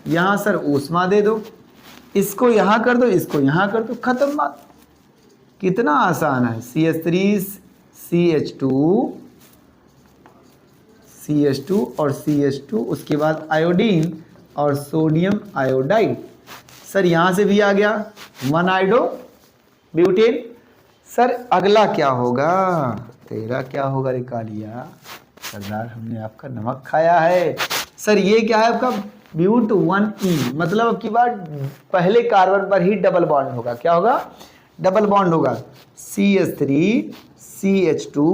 [SPEAKER 1] यहाँ सर ऊष्मा दे दो, इसको यहाँ कर दो, इसको यहाँ कर दो, खत्म बात। कितना आसान है, CH3 CH2 और CH2, उसके बाद आयोडीन और सोडियम आयोडाइड। सर यहाँ से भी आ गया 1 आइडो ब्यूटेन। सर अगला क्या होगा, तेरा क्या होगा रे कालिया, सरदार हमने आपका नमक खाया है। सर ये क्या है आपका, ब्यूट 1E, मतलब अब की बार पहले कार्बन पर ही डबल बॉन्ड होगा, क्या होगा, डबल बॉन्ड होगा। CH3 CH2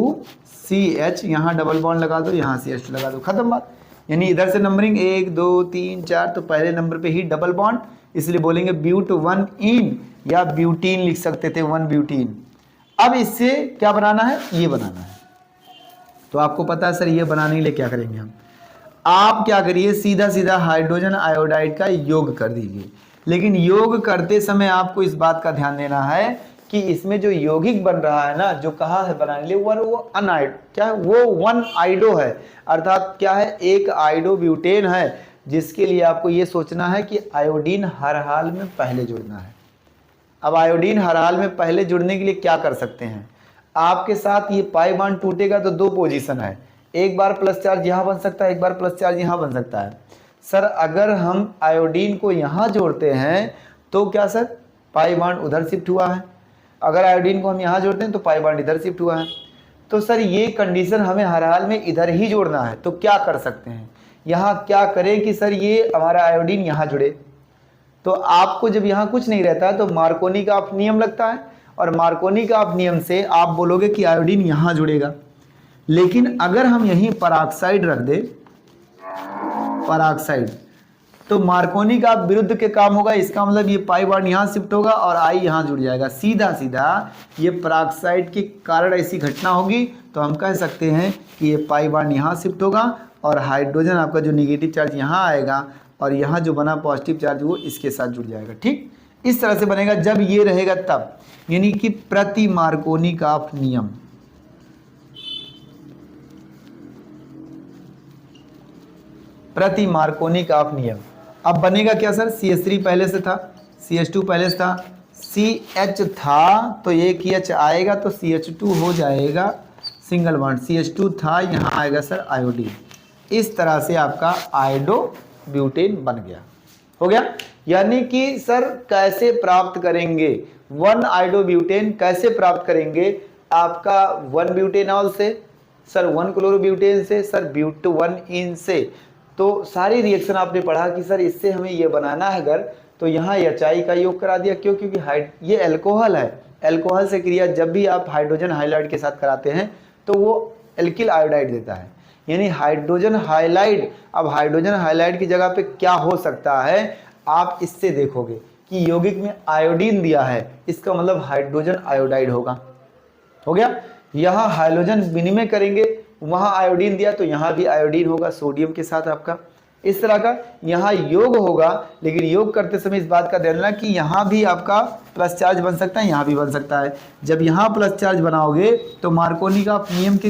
[SPEAKER 1] CH, यहाँ डबल बॉन्ड लगा दो, यहाँ CH2 लगा दो, खत्म बात। यानी इधर से नंबरिंग 1 2 3 4, तो पहले नंबर पे ही डबल बॉन्ड, इसलिए बोलेंगे ब्यूट 1इन या ब्यूटीन लिख सकते थे, 1 ब्यूटीन। अब इससे क्या बनाना है, ये बनाना है। तो आपको पता है सर ये बनाने के लिए क्या करेंगे हम, आप क्या करिए, सीधा सीधा हाइड्रोजन आयोडाइड का योग कर दीजिए। लेकिन योग करते समय आपको इस बात का ध्यान देना है कि इसमें जो यौगिक बन रहा है ना, जो कहा है बनाने के लिए, वो अनआइड क्या है, वो 1 आइडो है, अर्थात क्या है, एक आइडो ब्यूटेन है, जिसके लिए आपको ये सोचना है कि आयोडीन हर हाल में पहले जुड़ना है। अब आयोडीन हर हाल में पहले जुड़ने के लिए क्या कर सकते हैं, आपके साथ ये पाई बॉन्ड टूटेगा तो 2 पोजीशन है, एक बार प्लस चार्ज यहाँ बन सकता है, एक बार प्लस चार्ज यहाँ बन सकता है। सर अगर हम आयोडीन को यहाँ जोड़ते हैं तो क्या सर, पाई बॉन्ड उधर शिफ्ट हुआ है, अगर आयोडीन को हम यहाँ जोड़ते हैं तो पाई बॉन्ड इधर शिफ्ट हुआ है। तो सर ये कंडीशन हमें हर हाल में इधर ही जोड़ना है, तो क्या कर सकते हैं, यहाँ क्या करें कि सर ये हमारा आयोडीन यहाँ जुड़े। तो आपको जब यहाँ कुछ नहीं रहता है तो मार्कोनी का आप नियम लगता है, और मार्कोनी का आप नियम से आप बोलोगे कि आयोडीन यहाँ जुड़ेगा। लेकिन अगर हम यहीं पराक्साइड रख दे, पराक्साइड, तो मार्कोनी का विरुद्ध के काम होगा। इसका मतलब ये पाई बॉन्ड यहाँ शिफ्ट होगा और आई यहाँ जुड़ जाएगा, सीधा सीधा ये पराक्साइड के कारण ऐसी घटना होगी। तो हम कह सकते हैं कि ये पाई बॉन्ड यहाँ शिफ्ट होगा और हाइड्रोजन आपका जो निगेटिव चार्ज यहाँ आएगा और यहाँ जो बना पॉजिटिव चार्ज वो इसके साथ जुड़ जाएगा। ठीक, इस तरह से बनेगा जब ये रहेगा तब, यानी कि प्रति मार्कोनी का नियम। प्रति मार्कोनी का नियम। अब बनेगा क्या सर, CH3 पहले से था, CH2 पहले से था, CH था तो एक H आएगा तो CH2 हो जाएगा सिंगल बॉन्ड, CH2 था यहाँ आएगा सर आयोडीन। इस तरह से आपका आइडो ब्यूटेन बन गया। हो गया। यानी कि सर कैसे प्राप्त करेंगे 1 आयोडोब्यूटेन, कैसे प्राप्त करेंगे आपका 1 ब्यूटेनॉल से, सर 1 क्लोरोब्यूटेन से, सर ब्यूट 1 इन से। तो सारी रिएक्शन आपने पढ़ा कि सर इससे हमें ये बनाना है अगर, तो यहाँ HI का योग करा दिया। क्यों? क्योंकि ये अल्कोहल है, अल्कोहल से क्रिया जब भी आप हाइड्रोजन हाइलाइड के साथ कराते हैं तो वो एल्किल आयोडाइड देता है, यानी हाइड्रोजन हाइलाइड। अब हाइड्रोजन हाइलाइड की जगह पे क्या हो सकता है, आप इससे देखोगे कि यौगिक में आयोडीन दिया है, इसका मतलब हाइड्रोजन आयोडाइड होगा। हो गया। यहाँ हाइड्रोजन विनिमय करेंगे, वहाँ आयोडीन दिया तो यहाँ भी आयोडीन होगा सोडियम के साथ आपका, इस तरह का यहाँ योग होगा। लेकिन योग करते समय इस बात का ध्यान रखना कि यहाँ भी आपका प्लस चार्ज बन सकता है, यहाँ भी बन सकता है। जब यहाँ प्लस चार्ज बनाओगे तो मार्कोनी का नियम के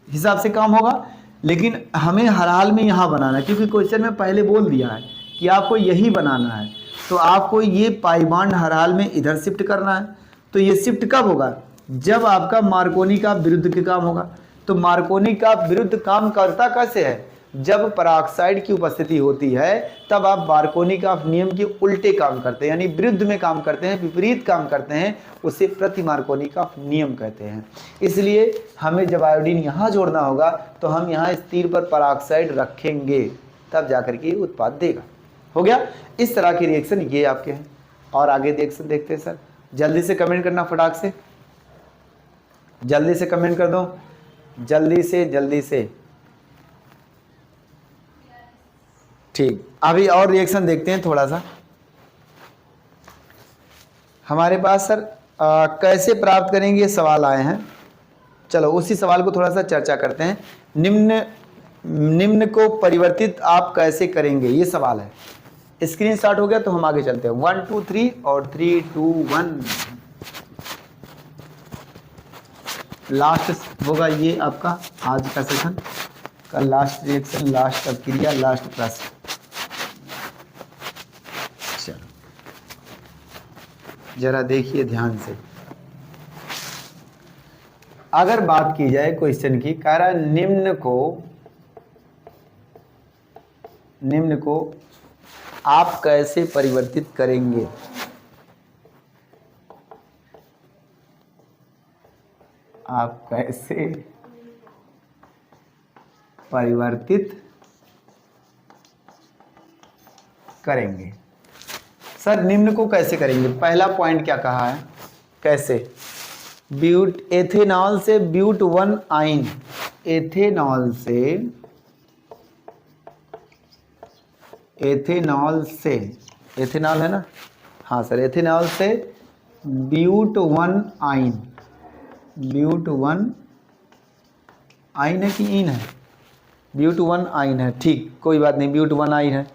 [SPEAKER 1] हिसाब से काम होगा, लेकिन हमें हर हाल में यहाँ बनाना है, क्योंकि क्वेश्चन में पहले बोल दिया है कि आपको यही बनाना है। तो आपको ये पाई बॉन्ड हर हाल में इधर शिफ्ट करना है। तो ये शिफ्ट कब होगा? जब आपका मार्कोनी का विरुद्ध के काम होगा। तो मार्कोनी का विरुद्ध काम करता कैसे है? जब पेरोक्साइड की उपस्थिति होती है तब आप मार्कोनी का नियम के उल्टे काम करते हैं, यानी विरुद्ध में काम करते हैं, विपरीत काम करते हैं, उसे प्रति मार्कोनी का नियम कहते हैं। इसलिए हमें जब आयोडीन यहाँ जोड़ना होगा तो हम यहाँ इस तीर पर पेरोक्साइड रखेंगे, तब जाकर के उत्पाद देगा। हो गया। इस तरह की रिएक्शन ये आपके हैं। और आगे रिएक्शन देखते हैं सर। जल्दी से कमेंट करना, फटाक से जल्दी से कमेंट कर दो, जल्दी से। ठीक, अभी और रिएक्शन देखते हैं थोड़ा सा। हमारे पास सर कैसे प्राप्त करेंगे ये सवाल आए हैं। चलो उसी सवाल को थोड़ा सा चर्चा करते हैं। निम्न को परिवर्तित आप कैसे करेंगे, ये सवाल है। स्क्रीनशॉट हो गया तो हम आगे चलते हैं। 1 2 3 और 3 2 1 लास्ट होगा ये आपका आज का सेशन का लास्ट रिएक्शन, लास्ट अभिक्रिया, लास्ट प्रश्न। चलो जरा देखिए ध्यान से। अगर बात की जाए क्वेश्चन की, कह रहा है निम्न को आप कैसे परिवर्तित करेंगे। आप कैसे परिवर्तित करेंगे। सर निम्न को कैसे करेंगे? पहला पॉइंट क्या कहा है, कैसे? एथेनॉल से ब्यूट 1 आइन, एथेनॉल एथेनॉल है ना, हाँ सर, एथेनॉल से ब्यूट 1 आइन, ब्यूट 1 आइन है कि इन है? ब्यूट 1 आइन है, ठीक, कोई बात नहीं, ब्यूट 1 आइन है।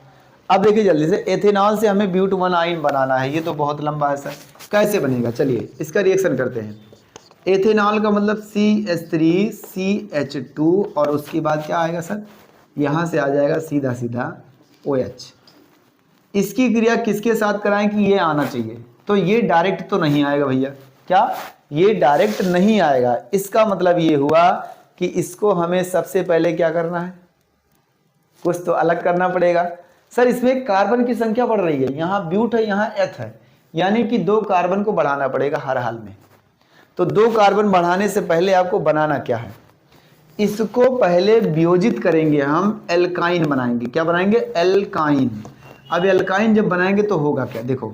[SPEAKER 1] अब देखिए जल्दी से, एथेनॉल से हमें ब्यूट 1 आइन बनाना है। ये तो बहुत लंबा है सर, कैसे बनेगा? चलिए इसका रिएक्शन करते हैं। एथेनॉल का मतलब CH3CH2 और उसके बाद क्या आएगा सर? यहाँ से आ जाएगा सीधा सीधा OH। इसकी क्रिया किसके साथ कराएं कि ये आना चाहिए? तो ये डायरेक्ट तो नहीं आएगा भैया। क्या? ये डायरेक्ट नहीं आएगा। इसका मतलब ये हुआ कि इसको हमें सबसे पहले क्या करना है, कुछ तो अलग करना पड़ेगा। सर इसमें कार्बन की संख्या बढ़ रही है, यहाँ ब्यूट है, यहाँ एथ है, यानी कि 2 कार्बन को बढ़ाना पड़ेगा हर हाल में। तो 2 कार्बन बढ़ाने से पहले आपको बनाना क्या है, इसको पहले वियोजित करेंगे हम, एल्काइन बनाएंगे। क्या बनाएंगे? एल्काइन। अब एल्काइन जब बनाएंगे तो होगा क्या, देखो,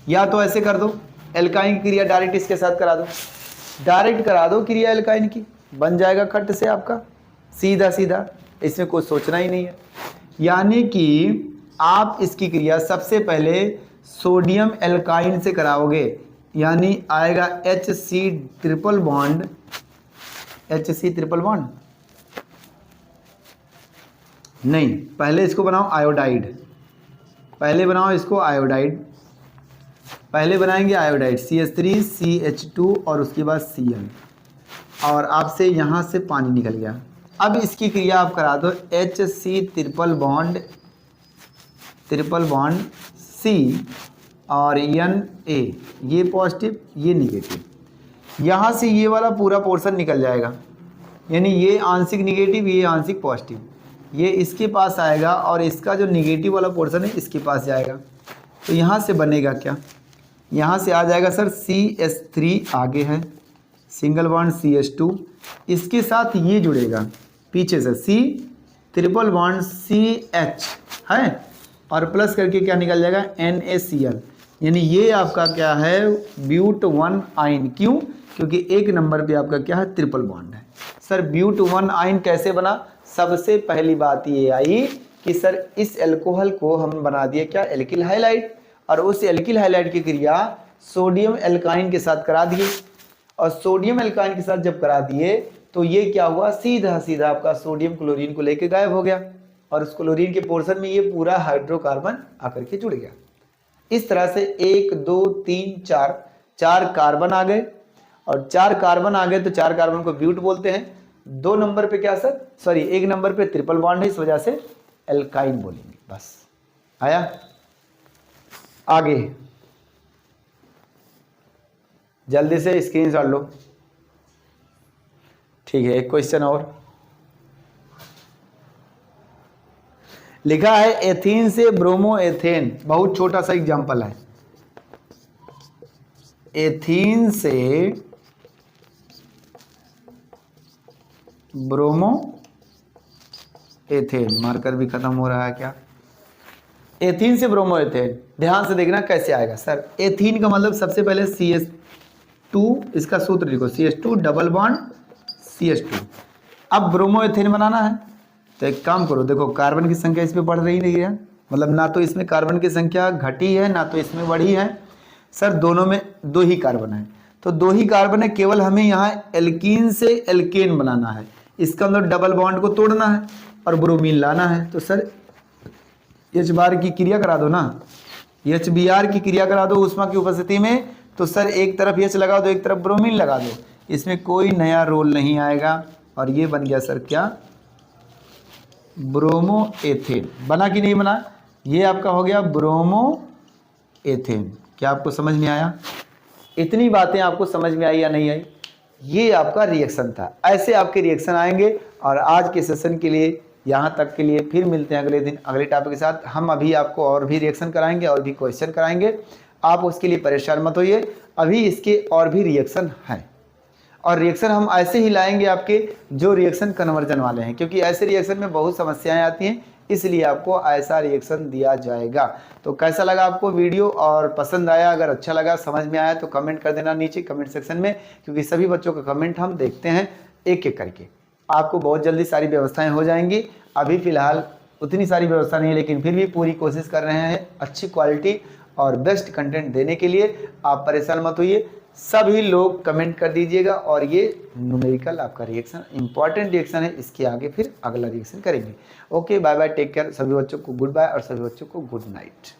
[SPEAKER 1] या तो ऐसे कर दो, एल्काइन की क्रिया डायरेक्ट इसके साथ करा दो, डायरेक्ट करा दो क्रिया एल्काइन की, बन जाएगा खट से आपका सीधा सीधा, इसमें कुछ सोचना ही नहीं है। यानी कि आप इसकी क्रिया सबसे पहले सोडियम एल्काइन से कराओगे, यानी आएगा HC triple bond, HC triple bond नहीं, पहले इसको बनाओ आयोडाइड, पहले बनाओ इसको आयोडाइड, पहले बनाएंगे आयोडाइड CH3CH2 और उसके बाद Cl, और आपसे यहाँ से पानी निकल गया। अब इसकी क्रिया आप करा दो HC ट्रिपल बॉन्ड C और Na, ये पॉजिटिव ये निगेटिव, यहाँ से ये वाला पूरा पोर्शन निकल जाएगा, यानी ये आंशिक निगेटिव ये आंशिक पॉजिटिव। ये इसके पास आएगा और इसका जो निगेटिव वाला पोर्शन है इसके पास जाएगा। तो यहाँ से बनेगा क्या, यहाँ से आ जाएगा सर CH3 आगे है, सिंगल बॉन्ड CH2, इसके साथ ये जुड़ेगा पीछे से C ट्रिपल बॉन्ड CH है, और प्लस करके क्या निकल जाएगा NaCl, यानी ये आपका क्या है ब्यूट 1 आयन। क्यों? क्योंकि एक नंबर पे आपका क्या है ट्रिपल बॉन्ड है। सर ब्यूट 1 आयन कैसे बना? सबसे पहली बात ये आई कि सर इस अल्कोहल को हम बना दिए क्या एल्किल हाइलाइड, और उस एल्किल हाइलाइड की क्रिया सोडियम एल्काइन के साथ करा दिए, और सोडियम एल्काइन के साथ जब करा दिए तो ये क्या हुआ सीधा सीधा आपका सोडियम क्लोरीन को लेके गायब हो गया, और उस क्लोरीन के पोर्शन में ये पूरा हाइड्रोकार्बन आकर के जुड़ गया। इस तरह से 1 2 3 4 कार्बन आ गए, और 4 कार्बन आ गए तो 4 कार्बन को ब्यूट बोलते हैं। 2 नंबर पे क्या सर, सॉरी 1 नंबर पे ट्रिपल बॉन्ड है, इस वजह से एल्काइन बोलेंगे। बस आया। आगे जल्दी से स्क्रीनशॉट लो। ठीक है, एक क्वेश्चन और लिखा है एथीन से ब्रोमो एथेन, बहुत छोटा सा एग्जांपल है। एथीन से ब्रोमो एथेन, मार्कर भी खत्म हो रहा है क्या? एथीन से ब्रोमो एथेन, ध्यान से देखना कैसे आएगा। सर एथीन का मतलब सबसे पहले CH2, इसका सूत्र लिखो CH2 डबल बॉन्ड CH2। अब ब्रोमो एथेन बनाना है तो एक काम करो, देखो कार्बन की संख्या इसमें बढ़ रही नहीं है, मतलब ना तो इसमें कार्बन की संख्या घटी है ना तो इसमें बढ़ी है। सर दोनों में 2 ही कार्बन है, तो 2 ही कार्बन है, केवल हमें यहाँ एल्कीन से एल्केन बनाना है। इसका मतलब डबल बॉन्ड को तोड़ना है और ब्रोमीन लाना है। तो सर H बार की क्रिया करा दो ना, HBr की क्रिया करा दो ऊष्मा की उपस्थिति में। तो सर एक तरफ H लगा दो, एक तरफ ब्रोमीन लगा दो, इसमें कोई नया रोल नहीं आएगा, और ये बन गया सर क्या ब्रोमो एथेन। बना कि नहीं बना? ये आपका हो गया ब्रोमो एथेन। क्या आपको समझ में आया? इतनी बातें आपको समझ में आई या नहीं आई? ये आपका रिएक्शन था। ऐसे आपके रिएक्शन आएंगे। और आज के सेशन के लिए यहाँ तक के लिए, फिर मिलते हैं अगले दिन अगले टॉपिक के साथ। हम अभी आपको और भी रिएक्शन कराएंगे और भी क्वेश्चन कराएंगे, आप उसके लिए परेशान मत होइए। अभी इसके और भी रिएक्शन हैं, और रिएक्शन हम ऐसे ही लाएंगे आपके जो रिएक्शन कन्वर्जन वाले हैं, क्योंकि ऐसे रिएक्शन में बहुत समस्याएं आती हैं, इसलिए आपको ऐसा रिएक्शन दिया जाएगा। तो कैसा लगा आपको वीडियो, और पसंद आया, अगर अच्छा लगा, समझ में आया तो कमेंट कर देना नीचे कमेंट सेक्शन में, क्योंकि सभी बच्चों का कमेंट हम देखते हैं एक एक करके। आपको बहुत जल्दी सारी व्यवस्थाएं हो जाएंगी। अभी फ़िलहाल उतनी सारी व्यवस्था नहीं है, लेकिन फिर भी पूरी कोशिश कर रहे हैं अच्छी क्वालिटी और बेस्ट कंटेंट देने के लिए। आप परेशान मत होइए, सभी लोग कमेंट कर दीजिएगा। और ये न्यूमेरिकल आपका रिएक्शन इंपॉर्टेंट रिएक्शन है, इसके आगे फिर अगला रिएक्शन करेंगे। Okay, bye bye, take care. सभी बच्चों को गुड बाय और सभी बच्चों को गुड नाइट।